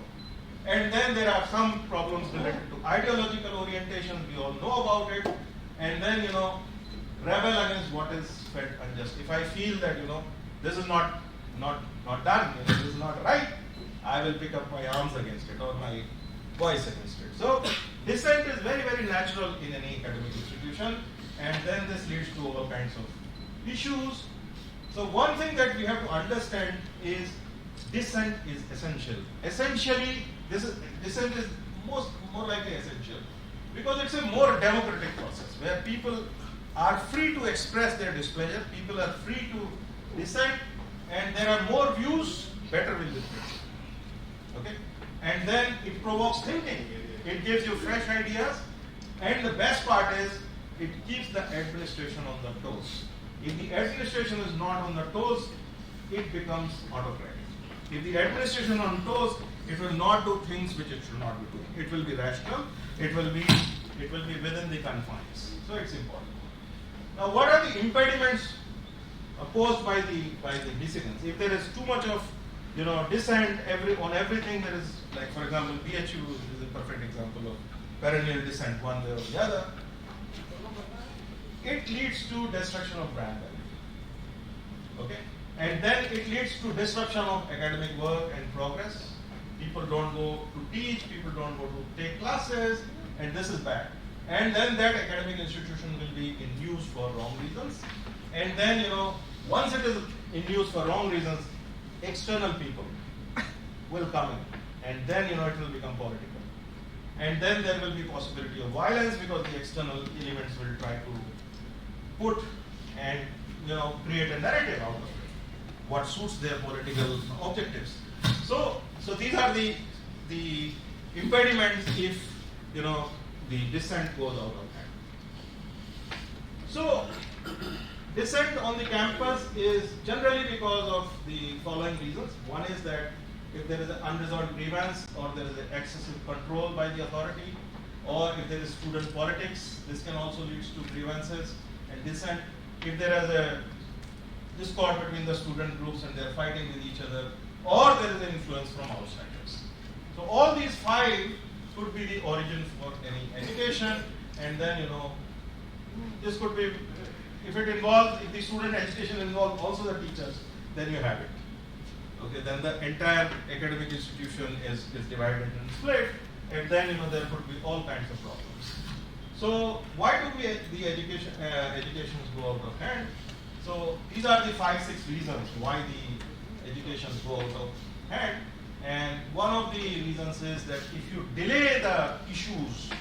And then there are some problems related to ideological orientation. We all know about it. And then, rebel against what is felt unjust. If I feel that, this is not done, this is not right, I will pick up my arms against it or my voice against it. So, dissent is very, very natural in any academic institution, and then this leads to all kinds of issues. So, one thing that we have to understand is dissent is essential. Essentially, dissent is more likely essential. Because it's a more democratic process where people are free to express their displeasure, people are free to dissent, and there are more views, better will be prevail. Okay? And then it provokes thinking, it gives you fresh ideas, and the best part is it keeps the administration on the toes. If the administration is not on the toes, it becomes autocratic. If the administration is on toes, it will not do things which it should not be doing. It will be rational. It will be within the confines. So it's important. Now, what are the impediments posed by the dissidents? If there is too much of dissent on everything, there is, like for example, BHU is a perfect example of perennial dissent one way or the other. It leads to destruction of brand value. Okay, and then it leads to disruption of academic work and progress. People don't go to teach, people don't go to take classes, and this is bad. And then that academic institution will be in use for wrong reasons. And then, once it is in use for wrong reasons, external people will come in. And then, it will become political. And then there will be possibility of violence because the external elements will try to put and, create a narrative out of it, what suits their political objectives. So these are the impediments if the dissent goes out of hand. So dissent on the campus is generally because of the following reasons. One is that if there is an unresolved grievance or there is an excessive control by the authority, or if there is student politics, this can also lead to grievances and dissent. If there is a discord between the student groups and they are fighting with each other, or there is an influence from outsiders. So all these five could be the origin for any education, and then this could be, if the student education involves also the teachers, then you have it. Okay, then the entire academic institution is divided and split, and then there could be all kinds of problems. So why do the educations go out of hand? So these are the 5-6 reasons why the educations go out of hand. And one of the reasons is that if you delay the issues,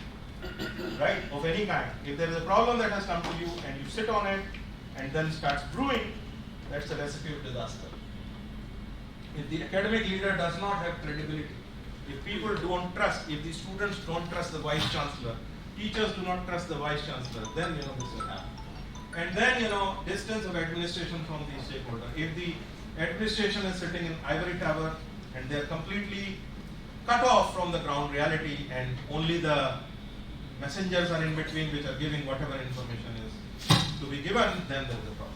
right, of any kind, if there is a problem that has come to you and you sit on it and then starts brewing, that's a recipe of disaster. If the academic leader does not have credibility, if people don't trust, if the students don't trust the vice chancellor, teachers do not trust the vice chancellor, then this will happen. And then distance of administration from the stakeholder. If the administration is sitting in ivory tower and they are completely cut off from the ground reality and only the messengers are in between which are giving whatever information is to be given, then there is a problem.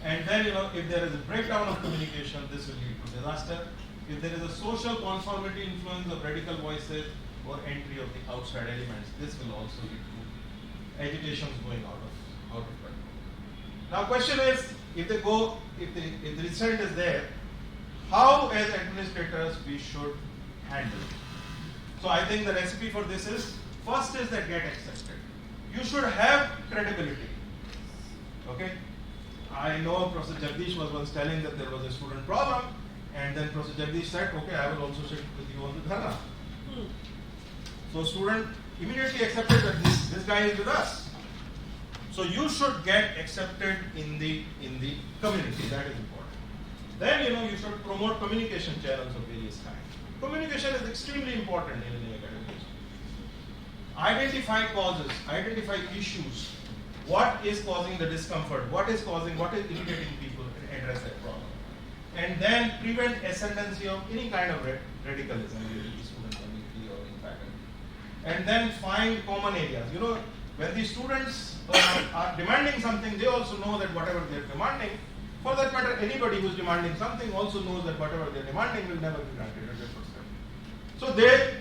And then if there is a breakdown of communication, this will lead to disaster. If there is a social conformity influence of radical voices or entry of the outside elements, this will also lead to agitations going out of control. Now question is, if the result is there, how as administrators we should handle it. So I think the recipe for this is, first is that get accepted. You should have credibility. Okay? I know Professor Jagdish was once telling that there was a student problem, and then Professor Jagdish said, okay, I will also sit with you on the dharna. So student immediately accepted that this guy is with us. So you should get accepted in the community. That is important. Then you should promote communication channels of various kinds. Communication is extremely important in any academic. Identify causes, identify issues. What is causing the discomfort? What is irritating people, and address that problem. And then prevent ascendancy of any kind of radicalism in the student community or in faculty. And then find common areas. When the students are demanding something, they also know that whatever they are demanding, for that matter, anybody who is demanding something also knows that whatever they are demanding will never be granted 100%. So they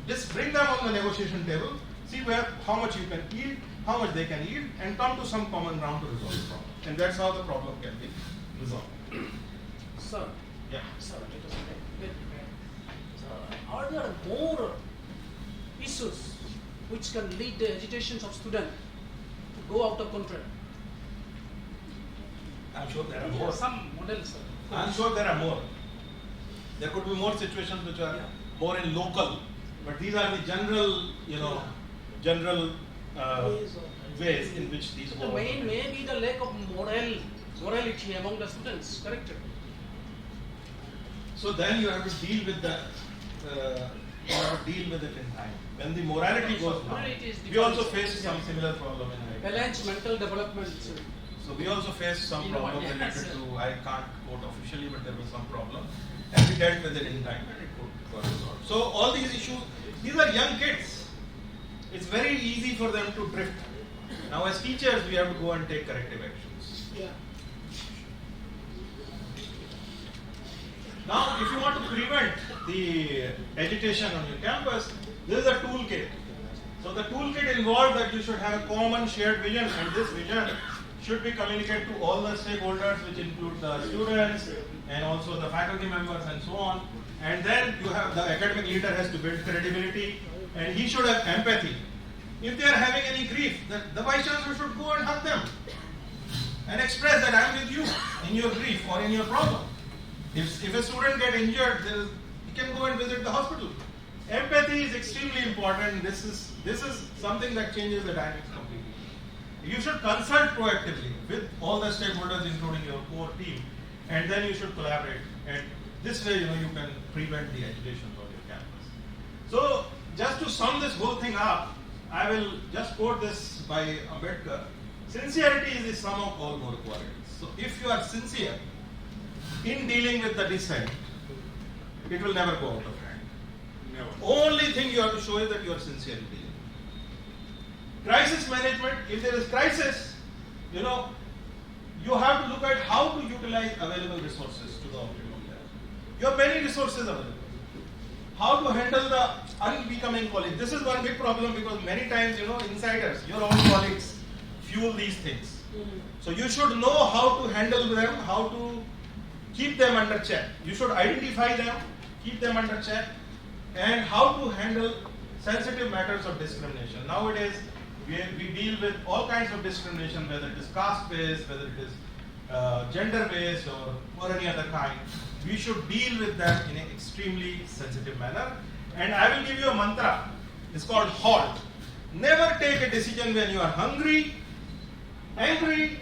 just bring them on the negotiation table, see how much you can yield, how much they can yield, and come to some common ground to resolve the problem. And that's how the problem can be resolved. Sir. Yeah. Sir, let us get prepared. Are there more issues which can lead the agitations of students to go out of control? I'm sure there are more. Some models, sir. I'm sure there are more. There could be more situations which are more in local, but these are the general, ways in which these The go. main may be the lack of morality among the students, correct? So then you have to deal with that. It in time. When the morality goes down, Morality is we also different. face some similar problem in high. Balanced mental development. So we also faced some You know problem what, related yes. to, I can't quote officially, but there was some problem. And we dealt with it in time and it got resolved. So all these issues, these are young kids. It's very easy for them to drift. Now as teachers, we have to go and take corrective actions. Yeah. Now if you want to prevent the agitation on your campus, this is a toolkit. So the toolkit involves that you should have a common shared vision, and this vision should be communicated to all the stakeholders, which include the students and also the faculty members and so on. And then you have the academic leader has to build credibility, and he should have empathy. If they are having any grief, the vice chancellor should go and hug them and express that I am with you in your grief or in your problem. If a student gets injured, he can go and visit the hospital. Empathy is extremely important. This is something that changes the dynamics completely. You should consult proactively with all the stakeholders, including your core team, and then you should collaborate. And this way, you can prevent the agitation on your campus. So, just to sum this whole thing up, I will just quote this by Ambedkar. Sincerity is the sum of all moral qualities. So, if you are sincere in dealing with the dissent, it will never go out of hand. Never. Only thing you have to show is that you are sincere in dealing. Crisis management, if there is crisis, you have to look at how to utilize available resources to the optimum level. You have many resources available. How to handle the unbecoming colleagues. This is one big problem because many times, insiders, your own colleagues, fuel these things. So you should know how to handle them, how to keep them under check. You should identify them, keep them under check, and how to handle sensitive matters of discrimination. Nowadays, we deal with all kinds of discrimination, whether it is caste-based, whether it is gender-based or any other kind. We should deal with that in an extremely sensitive manner. And I will give you a mantra. It's called HALT. Never take a decision when you are hungry, angry,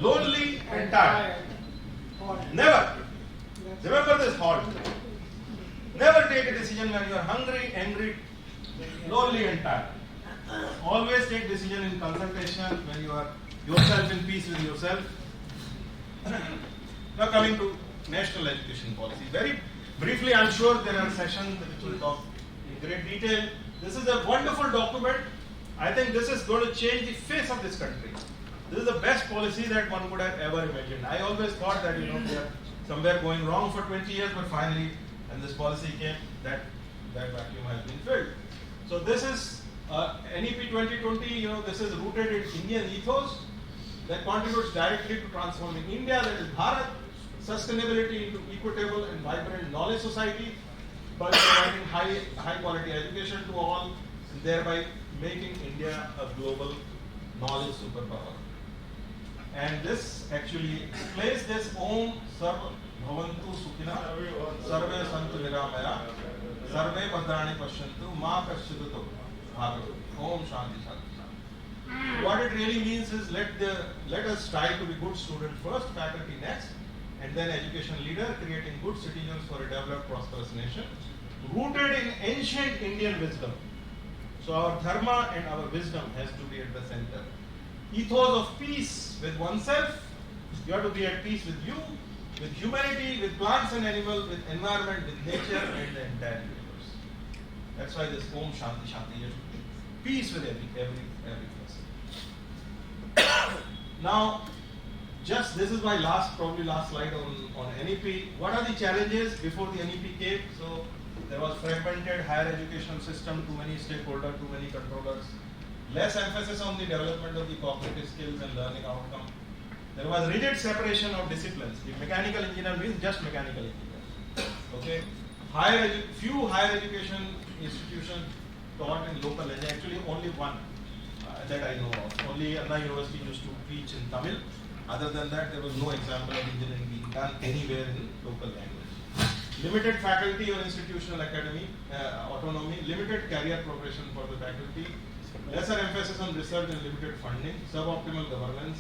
lonely, and tired. Never. Remember this HALT. Never take a decision when you are hungry, angry, lonely, and tired. Always take decision in consultation when you are yourself in peace with yourself. Now coming to national education policy. Very briefly, I'm sure there are sessions which will talk in great detail. This is a wonderful document. I think this is going to change the face of this country. This is the best policy that one could have ever imagined. I always thought that we are somewhere going wrong for 20 years, but finally, when this policy came, that vacuum has been filled. So this is NEP 2020. This is rooted in Indian ethos that contributes directly to transforming India, that is Bharat, sustainability into equitable and vibrant knowledge society by providing high quality education to all, and thereby making India a global knowledge superpower. And this actually explains this Om Sarva Bhavantu Sukhina Sarve Santu Niramaya Sarve Bhadrani Pashyantu Ma Kashyudato Bhagavad. Om Shanti Shanti. What it really means is let us strive to be good students first, faculty next, and then education leader, creating good citizens for a developed, prosperous nation, rooted in ancient Indian wisdom. So our dharma and our wisdom has to be at the center. Ethos of peace with oneself. You have to be at peace with you, with humanity, with plants and animals, with environment, with nature, and the entire universe. That's why this Om Shanti Shanti is peace with every person. Now, this is my probably last slide on NEP. What are the challenges before the NEP came? So there was fragmented higher education system, too many stakeholders, too many controllers, less emphasis on the development of the cognitive skills and learning outcome. There was rigid separation of disciplines. If mechanical engineer means just mechanical engineer. Okay. Few higher education institutions taught in local language. Actually, only one that I know of. Only Anna University used to teach in Tamil. Other than that, there was no example of engineering being done anywhere in local language. Limited faculty or institutional autonomy, limited career progression for the faculty, lesser emphasis on research and limited funding, suboptimal governance,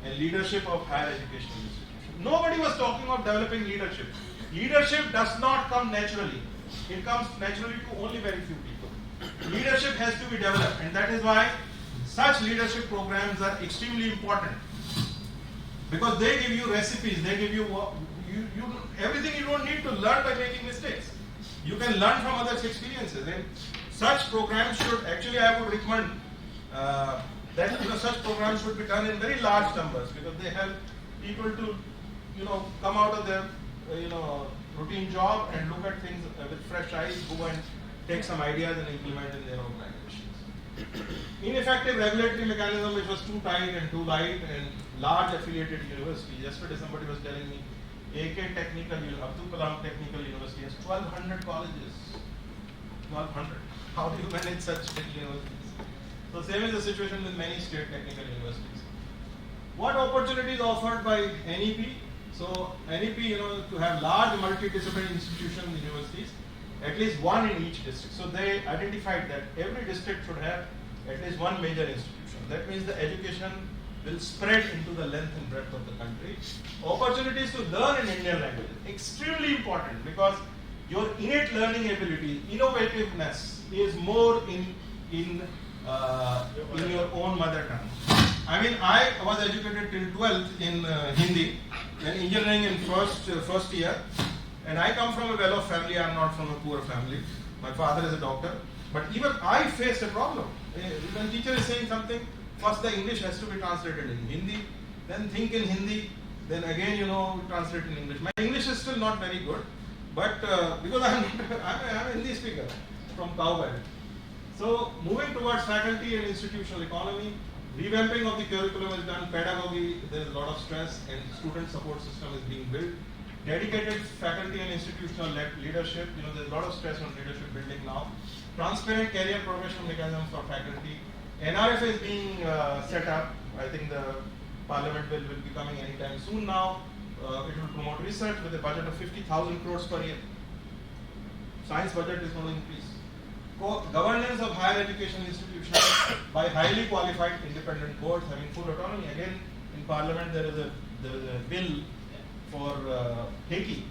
and leadership of higher education institutions. Nobody was talking of developing leadership. Leadership does not come naturally. It comes naturally to only very few people. Leadership has to be developed, and that is why such leadership programs are extremely important. Because they give you recipes, they give you everything you don't need to learn by making mistakes. You can learn from others' experiences. And such programs should, actually I would recommend that such programs should be done in very large numbers, because they help people to come out of their routine job and look at things with fresh eyes, go and take some ideas and implement in their organizations. Ineffective regulatory mechanism which was too tight and too light, and large affiliated universities. Yesterday somebody was telling me AK Technical, Abdul Kalam Technical University has 1200 colleges. 1200. How do you manage such big universities? So same is the situation with many state technical universities. What opportunities offered by NEP? So NEP, to have large multidisciplinary institutions, universities, at least one in each district. So they identified that every district should have at least one major institution. That means the education will spread into the length and breadth of the country. Opportunities to learn in Indian language, extremely important, because your innate learning ability, innovativeness is more in your own mother tongue. I mean, I was educated till 12th in Hindi, and engineering in first year, and I come from a well-off family. I am not from a poor family. My father is a doctor, but even I faced a problem. When teacher is saying something, first the English has to be translated in Hindi, then think in Hindi, then again translate in English. My English is still not very good, but because I'm a Hindi speaker from cow belt. So moving towards faculty and institutional economy, revamping of the curriculum is done, pedagogy, there is a lot of stress, and student support system is being built. Dedicated faculty and institutional leadership, there's a lot of stress on leadership building now. Transparent career progression mechanism for faculty, NRF is being set up. I think the Parliament bill will be coming anytime soon now. It will promote research with a budget of 50,000 crores per year. Science budget is going to increase. Governance of higher education institutions by highly qualified independent boards having full autonomy. Again, in Parliament there is a bill for HECI,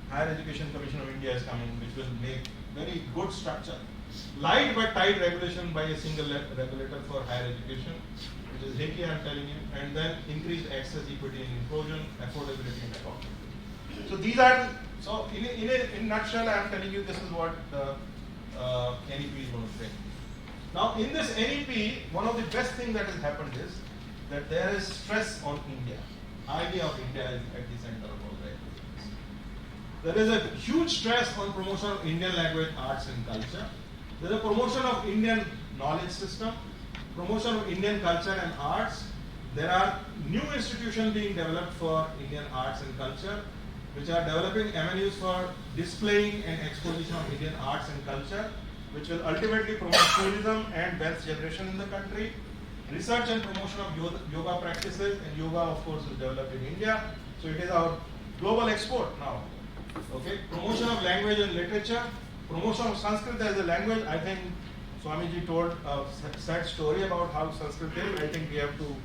Higher Education Commission of India is coming, which will make very good structure. Light but tight regulation by a single regulator for higher education, which is HECI, I am telling you, and then increased access, equity and inclusion, affordability and accountability. So these are, so in a nutshell, I am telling you this is what the NEP is going to bring. Now in this NEP, one of the best things that has happened is that there is stress on India. Idea of India is at the center of all the activities. There is a huge stress on promotion of Indian language, arts and culture. There is a promotion of Indian knowledge system, promotion of Indian culture and arts. There are new institutions being developed for Indian arts and culture, which are developing avenues for displaying and exposition of Indian arts and culture, which will ultimately promote tourism and wealth generation in the country. Research and promotion of yoga practices, and yoga of course is developed in India, so it is our global export now. Okay, promotion of language and literature, promotion of Sanskrit as a language. I think Swamiji told a sad story about how Sanskrit is. I think we have to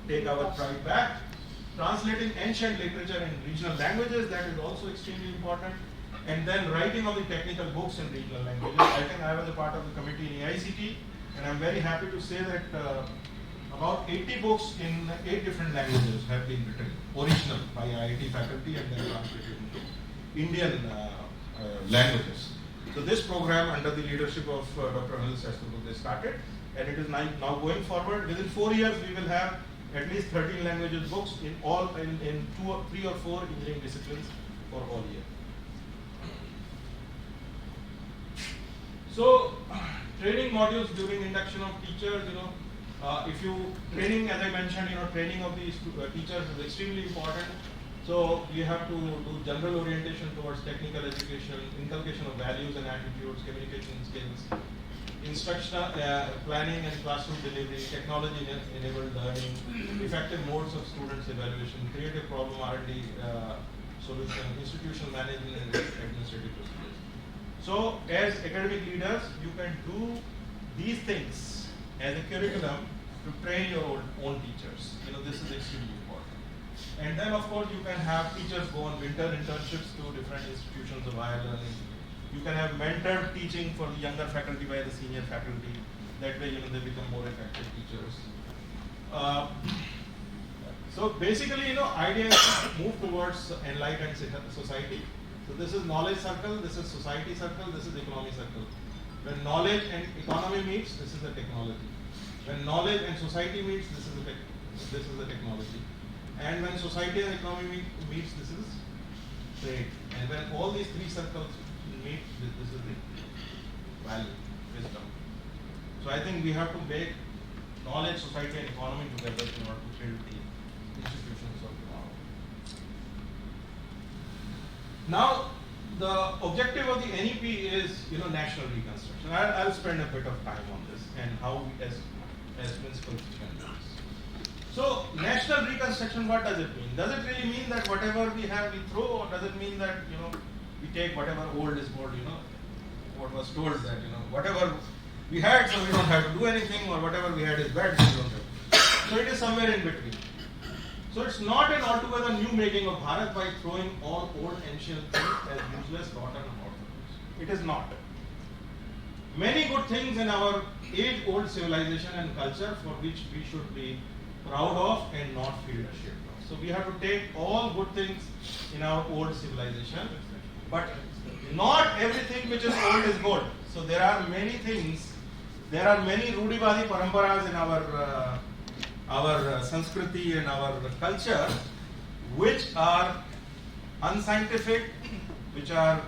take our pride back. Translating ancient literature in regional languages, that is also extremely important. And then writing of the technical books in regional languages. I think I was a part of the committee in AICT, and I'm very happy to say that about 80 books in 8 different languages have been written, original by IIT faculty and then translated into Indian languages. So this program under the leadership of Dr. Anil Sastry started, and it is now going forward. Within 4 years we will have at least 13 languages books in all in 2 or 3 or 4 engineering disciplines for all year. So training modules during induction of teachers, if you training, as I mentioned, training of these teachers is extremely important. So you have to do general orientation towards technical education, inculcation of values and attitudes, communication skills, instructional planning and classroom delivery, technology-enabled learning, effective modes of students' evaluation, creative problem R&D solution, institutional management and administrative procedures. So as academic leaders, you can do these things as a curriculum to train your own teachers. This is extremely important. And then of course you can have teachers go on winter internships to different institutions of higher learning. You can have mentored teaching for the younger faculty by the senior faculty. That way, they become more effective teachers. So basically, idea is to move towards enlightened society. So this is knowledge circle, this is society circle, this is economy circle. When knowledge and economy meets, this is the technology. When knowledge and society meets, this is the technology. And when society and economy meets, this is trade. And when all these 3 circles meet, this is the value, wisdom. So I think we have to make knowledge, society and economy together in order to build the institutions of tomorrow. Now, the objective of the NEP is, national reconstruction. I'll spend a bit of time on this and how we as principals can do this. So, national reconstruction, what does it mean? Does it really mean that whatever we have we throw, or does it mean that, we take whatever old is gold, what was told that, whatever we had, so we don't have to do anything, or whatever we had is bad, so we don't have to. So it is somewhere in between. So it's not an altogether new making of Bharat by throwing all old ancient things as useless, rotten and orthodox. It is not. Many good things in our age-old civilization and culture for which we should be proud of and not feel ashamed of. So we have to take all good things in our old civilization, but not everything which is old is good. So there are many things, there are many Rudivadi paramparas in our Sanskriti and our culture which are unscientific, which are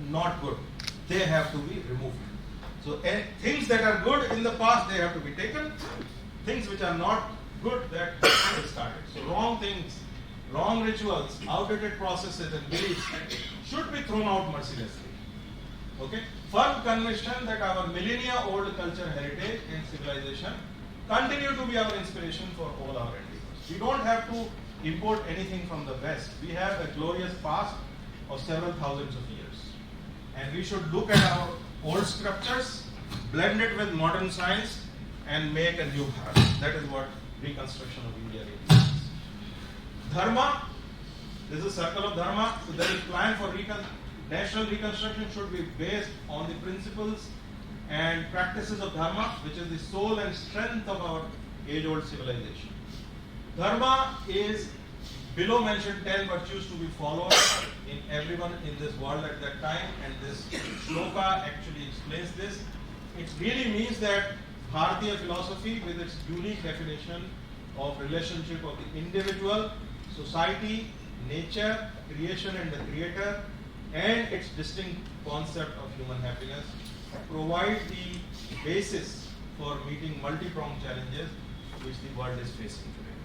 not good. They have to be removed. So things that are good in the past, they have to be taken. Things which are not good, that have to be started. So wrong things, wrong rituals, outdated processes and beliefs should be thrown out mercilessly. Okay? Firm conviction that our millennia-old culture, heritage, and civilization continue to be our inspiration for all our endeavors. We don't have to import anything from the West. We have a glorious past of several thousands of years. And we should look at our old scriptures, blend it with modern science, and make a new Bharat. That is what reconstruction of India really is. Dharma, this is circle of Dharma. So there is plan for national reconstruction should be based on the principles and practices of Dharma, which is the soul and strength of our age-old civilization. Dharma is below mentioned 10 virtues to be followed in everyone in this world at that time, and this shloka actually explains this. It really means that Bharatiya philosophy, with its unique definition of relationship of the individual, society, nature, creation and the creator, and its distinct concept of human happiness, provide the basis for meeting multi-pronged challenges which the world is facing today.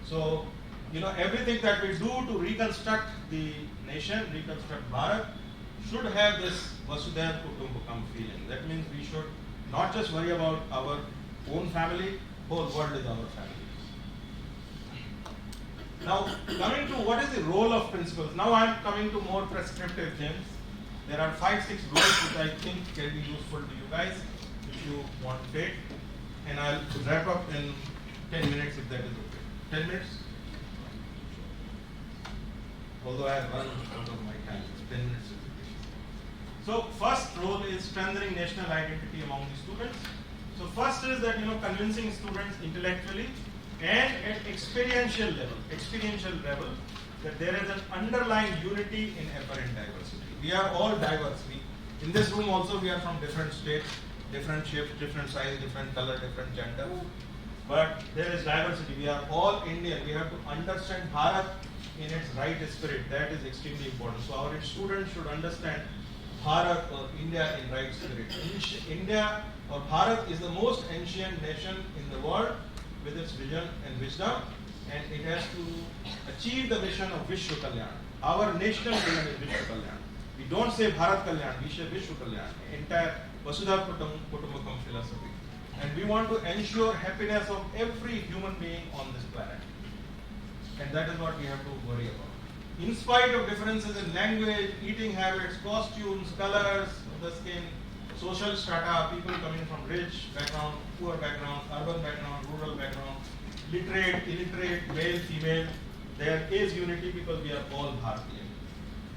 So, everything that we do to reconstruct the nation, reconstruct Bharat, should have this Vasudhaiva Kutumbakam feeling. That means we should not just worry about our own family, whole world is our family. Now, coming to what is the role of principals. Now I am coming to more prescriptive things. There are 5-6 rules which I think can be useful to you guys if you want to take. And I'll wrap up in 10 minutes if that is okay. 10 minutes? Although I have run out of my time, 10 minutes is okay. So first role is strengthening national identity among the students. So first is that convincing students intellectually and at experiential level that there is an underlying unity in apparent diversity. We are all diverse. In this room also we are from different states, different shapes, different size, different color, different gender. But there is diversity. We are all Indian. We have to understand Bharat in its right spirit. That is extremely important. So our students should understand Bharat or India in right spirit. India or Bharat is the most ancient nation in the world with its vision and wisdom, and it has to achieve the mission of Vishwa Kalyan. Our national vision is Vishwa Kalyan. We don't say Bharat Kalyan, we say Vishwa Kalyan, entire Vasudha Kutumbakam philosophy. And we want to ensure happiness of every human being on this planet. And that is what we have to worry about. In spite of differences in language, eating habits, costumes, colors of the skin, social strata, people coming from rich background, poor background, urban background, rural background, literate, illiterate, male, female, there is unity because we are all Bharatiya.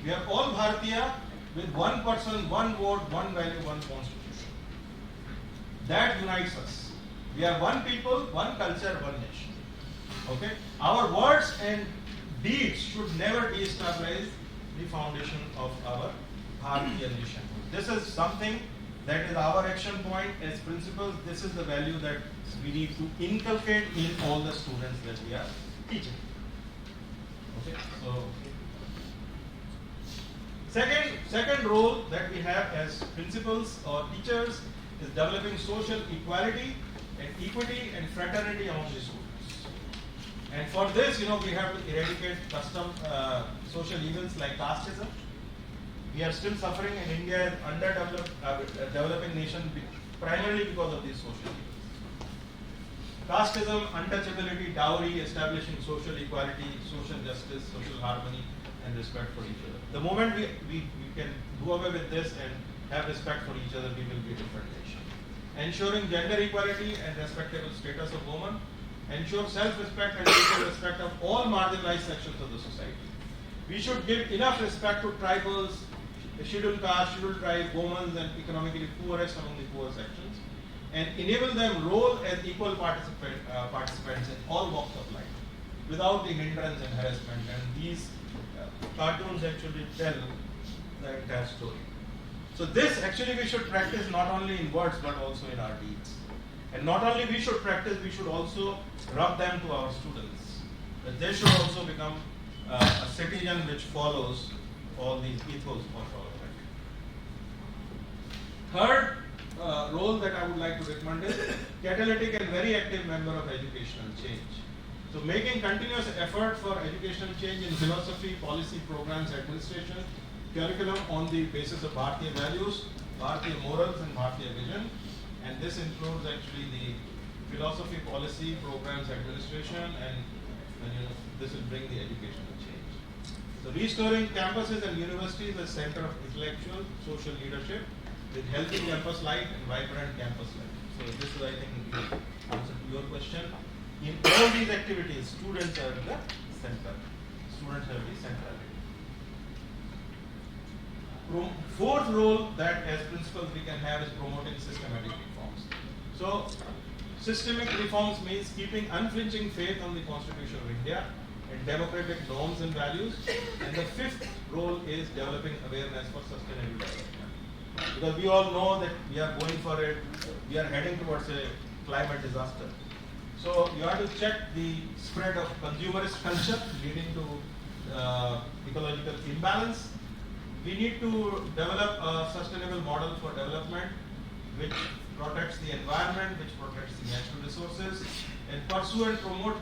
We are all Bharatiya with one person, one vote, one value, one constitution. That unites us. We are one people, one culture, one nation. Okay? Our words and deeds should never destabilize the foundation of our Bharatiya nation. This is something that is our action point as principals. This is the value that we need to inculcate in all the students that we are teaching. Okay, so second role that we have as principals or teachers is developing social equality and equity and fraternity among the students. And for this, we have to eradicate social evils like casteism. We are still suffering in India, underdeveloped, developing nation, primarily because of these social evils. Casteism, untouchability, dowry, establishing social equality, social justice, social harmony, and respect for each other. The moment we can do away with this and have respect for each other, we will be a different nation. Ensuring gender equality and respectable status of women, ensure self-respect and equal respect of all marginalized sections of the society. We should give enough respect to tribals, scheduled caste, scheduled tribe, women, and economically poorest among the poor sections, and enable them role as equal participants in all walks of life, without the hindrance and harassment. And these cartoons actually tell the entire story. So this actually we should practice not only in words but also in our deeds. And not only we should practice, we should also rub them to our students. That they should also become a citizen which follows all these ethos of our country. Third role that I would like to recommend is catalytic and very active member of educational change. So making continuous effort for educational change in philosophy, policy, programs, administration, curriculum on the basis of Bharatiya values, Bharatiya morals and Bharatiya vision, and this includes actually the philosophy, policy, programs, administration, and this will bring the educational change. So restoring campuses and universities as center of intellectual, social leadership with healthy campus life and vibrant campus life. So this is, I think, the answer to your question. In all these activities, students are in the center. Students have the centrality. Fourth role that as principals we can have is promoting systematic reforms. So systemic reforms means keeping unflinching faith on the Constitution of India and democratic norms and values. And the fifth role is developing awareness for sustainable development. Because we all know that we are going for it, we are heading towards a climate disaster. So you have to check the spread of consumerist culture leading to ecological imbalance. We need to develop a sustainable model for development which protects the environment, which protects the natural resources, and pursue and promote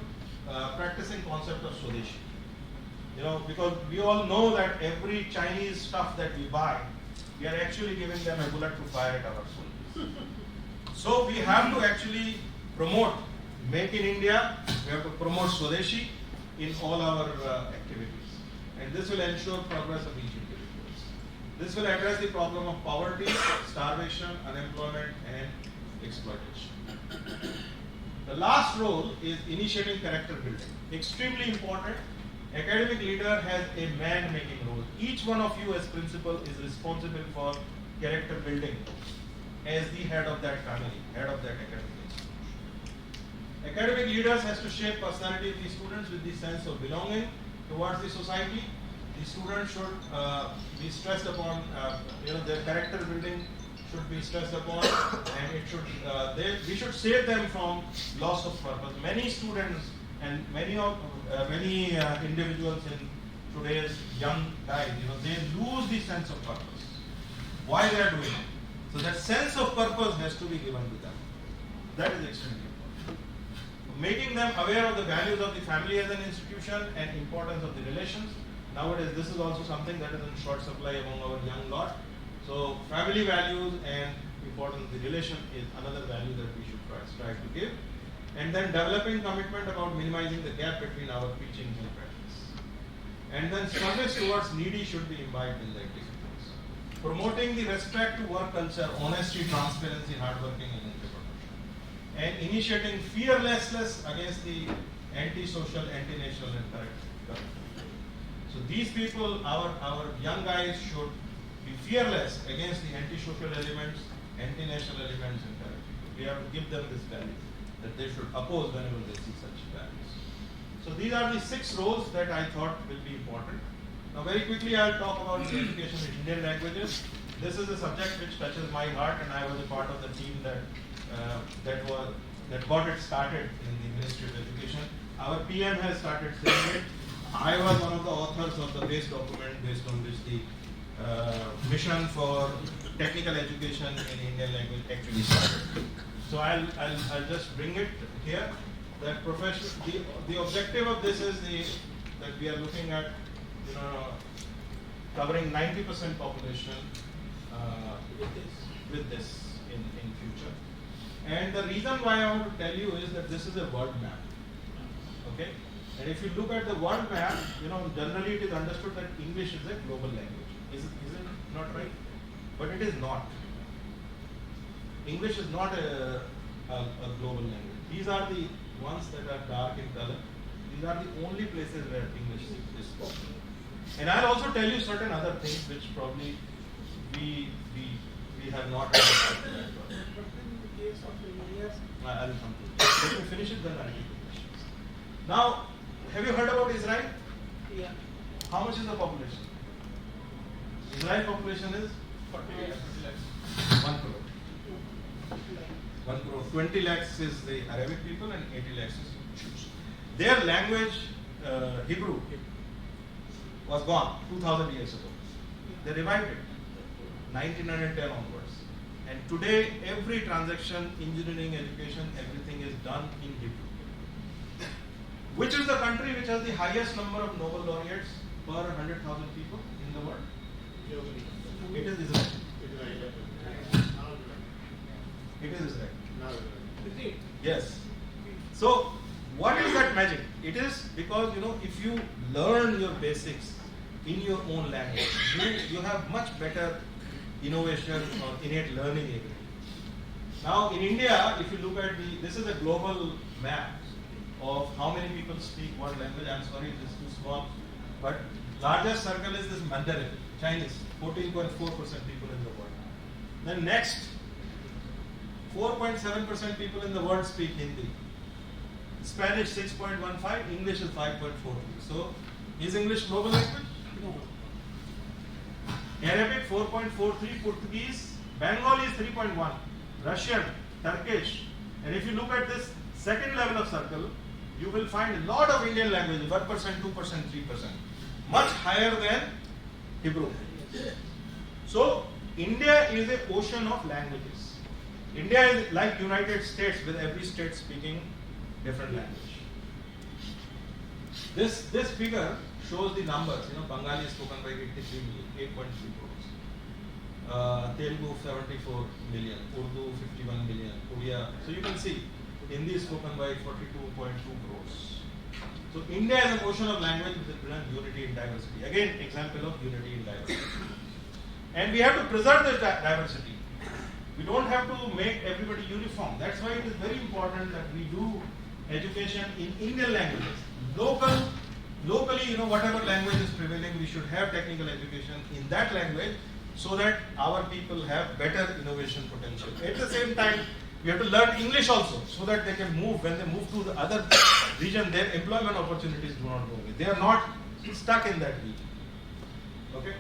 practicing concept of Swadeshi. Because we all know that every Chinese stuff that we buy, we are actually giving them a bullet to fire at our soldiers. So we have to actually promote Make in India, we have to promote Swadeshi in all our activities. And this will ensure progress of each individual. This will address the problem of poverty, starvation, unemployment, and exploitation. The last role is initiating character building. Extremely important. Academic leader has a man-making role. Each one of you as principal is responsible for character building as the head of that family, head of that academic institution. Academic leaders has to shape personality of the students with the sense of belonging towards the society. The students should be stressed upon, their character building should be stressed upon, and it should we should save them from loss of purpose. Many students and many individuals in today's young guys, they lose the sense of purpose. Why they are doing it? So that sense of purpose has to be given to them. That is extremely important. Making them aware of the values of the family as an institution and importance of the relations. Nowadays, this is also something that is in short supply among our young lot. So family values and importance of the relation is another value that we should strive to give. And then developing commitment about minimizing the gap between our teachings and practice. And then service towards needy should be imbibed in the disciplines. Promoting the respect to work culture, honesty, transparency, hardworking, and entrepreneurship. And initiating fearlessness against the anti-social, anti-national, and corrupt. So these people, our young guys should be fearless against the anti-social elements, anti-national elements, and corrupt people. We have to give them this value that they should oppose whenever they see such values. So these are the 6 roles that I thought will be important. Now very quickly I'll talk about the education in Indian languages. This is a subject which touches my heart, and I was a part of the team that got it started in the Ministry of Education. Our PM has started saying it. I was one of the authors of the base document based on which the mission for technical education in Indian language actually started. So I'll just bring it here. That the objective of this is that we are looking at covering 90% population with this in future. And the reason why I want to tell you is that this is a word map. Okay? And if you look at the word map, generally it is understood that English is a global language. Is it not right? But it is not. English is not a global language. These are the ones that are dark in color. These are the only places where English is spoken. And I'll also tell you certain other things which probably we have not heard. But in the case of the areas, I'll come to it. Let me finish it, then I'll take the questions. Now, have you heard about Israel? yeah, How much is the population? Israel population is 1 crore. 1 crore. 20 lakhs is the Arabic people and 80 lakhs is Jews. Their language, Hebrew, was gone 2000 years ago. They revived it 1910 onwards. And today, every transaction, engineering, education, everything is done in Hebrew. Which is the country which has the highest number of Nobel laureates per 100,000 people in the world? Yes. So, what is that magic? It is because, if you learn your basics in your own language, you have much better innovation or innate learning ability. Now, in India, if you look at this is a global map of how many people speak what language. I'm sorry, it is too small, but largest circle is this Mandarin, Chinese, 14.4% people in the world. Then next, 4.7% people in the world speak Hindi. Spanish 6.15, English is 5.43. So, is English global language? No. Arabic 4.43, Portuguese, Bengali is 3.1, Russian, Turkish. And if you look at this second level of circle, you will find a lot of Indian languages, 1%, 2%, 3%. Much higher than Hebrew. So, India is an ocean of languages. India is like United States, with every state speaking different language. This figure shows the numbers. Bengali is spoken by 83 million, 8.3 crores. Telugu 74 million, Urdu 51 million, Odia. So you can see, Hindi is spoken by 42.2 crores. So India is an ocean of language with unity in diversity. Again, example of unity in diversity. And we have to preserve this diversity. We don't have to make everybody uniform. That's why it is very important that we do education in Indian languages. Locally, whatever language is prevailing, we should have technical education in that language so that our people have better innovation potential. At the same time, we have to learn English also so that they can move. When they move to the other region, their employment opportunities do not go away. They are not stuck in that region. Okay?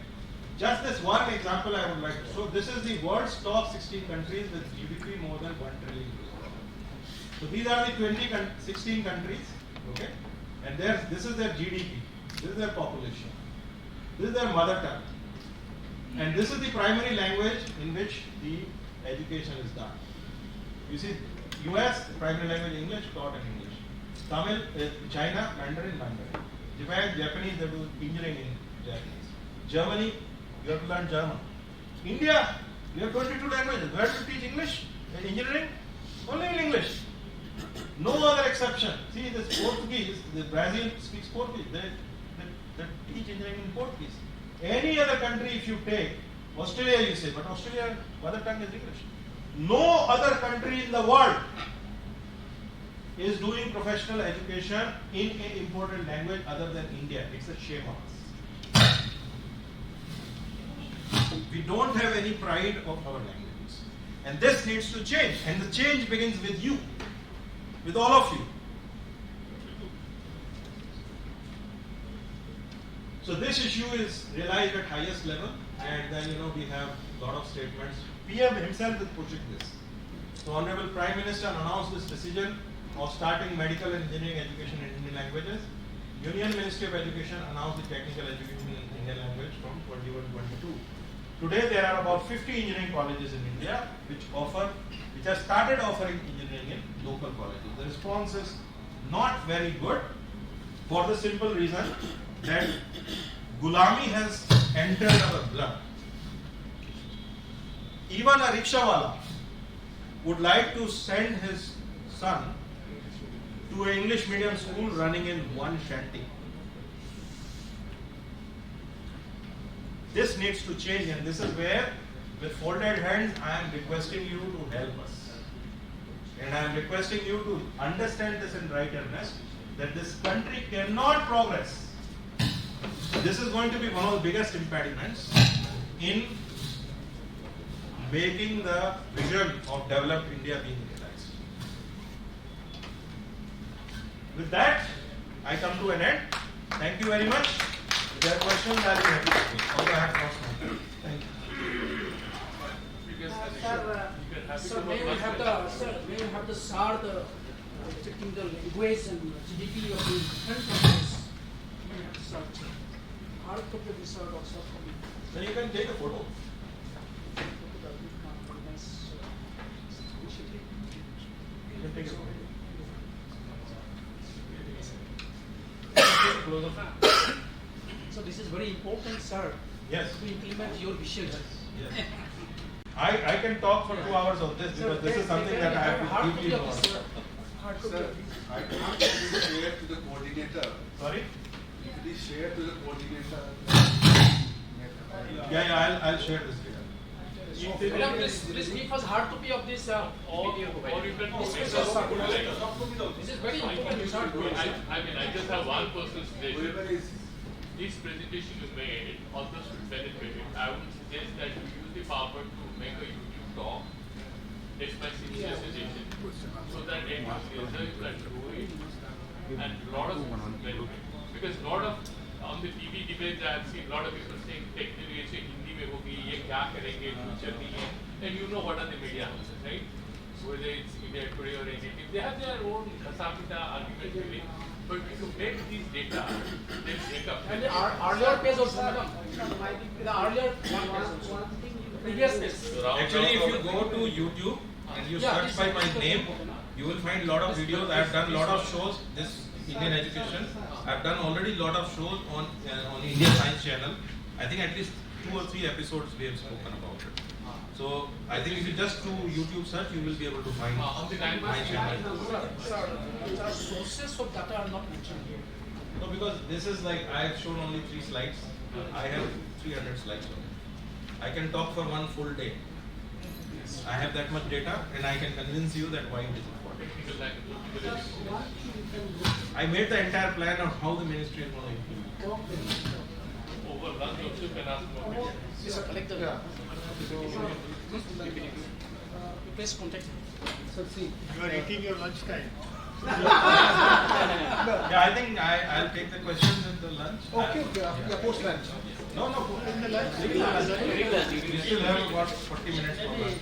Just this one example I would like to show. This is the world's top 16 countries with GDP more than 1 trillion. So these are the 16 countries. Okay? And this is their GDP. This is their population. This is their mother tongue. And this is the primary language in which the education is done. You see, US, primary language English, taught in English. Tamil, China, Mandarin. Japan, Japanese, they do engineering in Japanese. Germany, you have to learn German. India, you have 22 languages. Where do you teach English? Engineering? Only in English. No other exception. See, this Portuguese, the Brazil speaks Portuguese. They teach engineering in Portuguese. Any other country, if you take, Australia you say, but Australia, mother tongue is English. No other country in the world is doing professional education in an important language other than India. It's a shame on us. We don't have any pride of our languages. And this needs to change. And the change begins with you, with all of you. So this issue is realized at highest level, and then we have a lot of statements. PM himself is pushing this. The Honorable Prime Minister announced this decision of starting medical and engineering education in Indian languages. Union Ministry of Education announced the technical education in Indian language from 21-22. Today there are about 50 engineering colleges in India which have started offering engineering in local colleges. The response is not very good for the simple reason that Gulami has entered our blood. Even a rickshawala would like to send his son to an English medium school running in one shanty. This needs to change, and this is where, with folded hands, I am requesting you to help us. And I am requesting you to understand this in right earnest, that this country cannot progress. This is going to be one of the biggest impediments in making the vision of developed India being realized. With that, I come to an end. Thank you very much. If there are questions, I'll be happy to take. Although I have crossed my time. Thank you. Sir, may we have the SAR, checking the language and GDP of the different countries. May we have the SAR. Hard copy of the SAR also. Then you can take a photo. You can take a photo. So this is very important, sir. Yes. To implement your vision. Yes. I can talk for 2 hours on this because this is something that I have to deeply involved. hard copy Sir, of these. I can't share to the coordinator. Sorry? Please share to the coordinator. Yeah, I'll share this data. Madam, please give us hard copy of this Or you can This make is a soft soft copy. copy. This is very important. Hard copy. I mean, I just have one personal Whoever suggestion. is This presentation you made, others should benefit. I would suggest that you use the power to make a YouTube talk. It's my sincere suggestion. So that end user can do it and lot of benefit. Because lot of on the TV debates I have seen lot of people saying technically it's Hindi mein hogi, ye kya karenge, future nahi hai. And you know what are the media houses, right? Whether it's India Today or anything, they have their own Kasapita argument really. But if you make these data, then break up. And the earlier page also, madam. The earlier one page also. Previous page. Actually, if you go to YouTube and you Yeah, search this by is my the name, photo, na? you will find lot of videos. I have done lot of shows. This Indian education. I have done already lot of shows on Indian Science Channel. I think at least 2 or 3 episodes we have spoken about it. So I think if you just do YouTube search, you will be able to find On the my channel. Sir, the sources of data are not mentioned here. No, because this is like I have shown only 3 slides. I have 300 slides on it. I can talk for one full day. I have that much data, and I can convince you that why it is important. Technical language. I made the entire plan of how the ministry is going to implement. Over lunch also you can ask more questions. These are collected. Please contact me. You are eating your lunch time. Yeah, I think I'll take the questions at the lunch. Okay, yeah, post lunch. No, In the lunch. we still have about 40 minutes for lunch.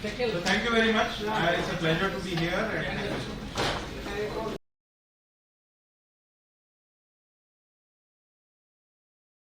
Take care. So thank you very much. It's a pleasure to be here, and thank you so much.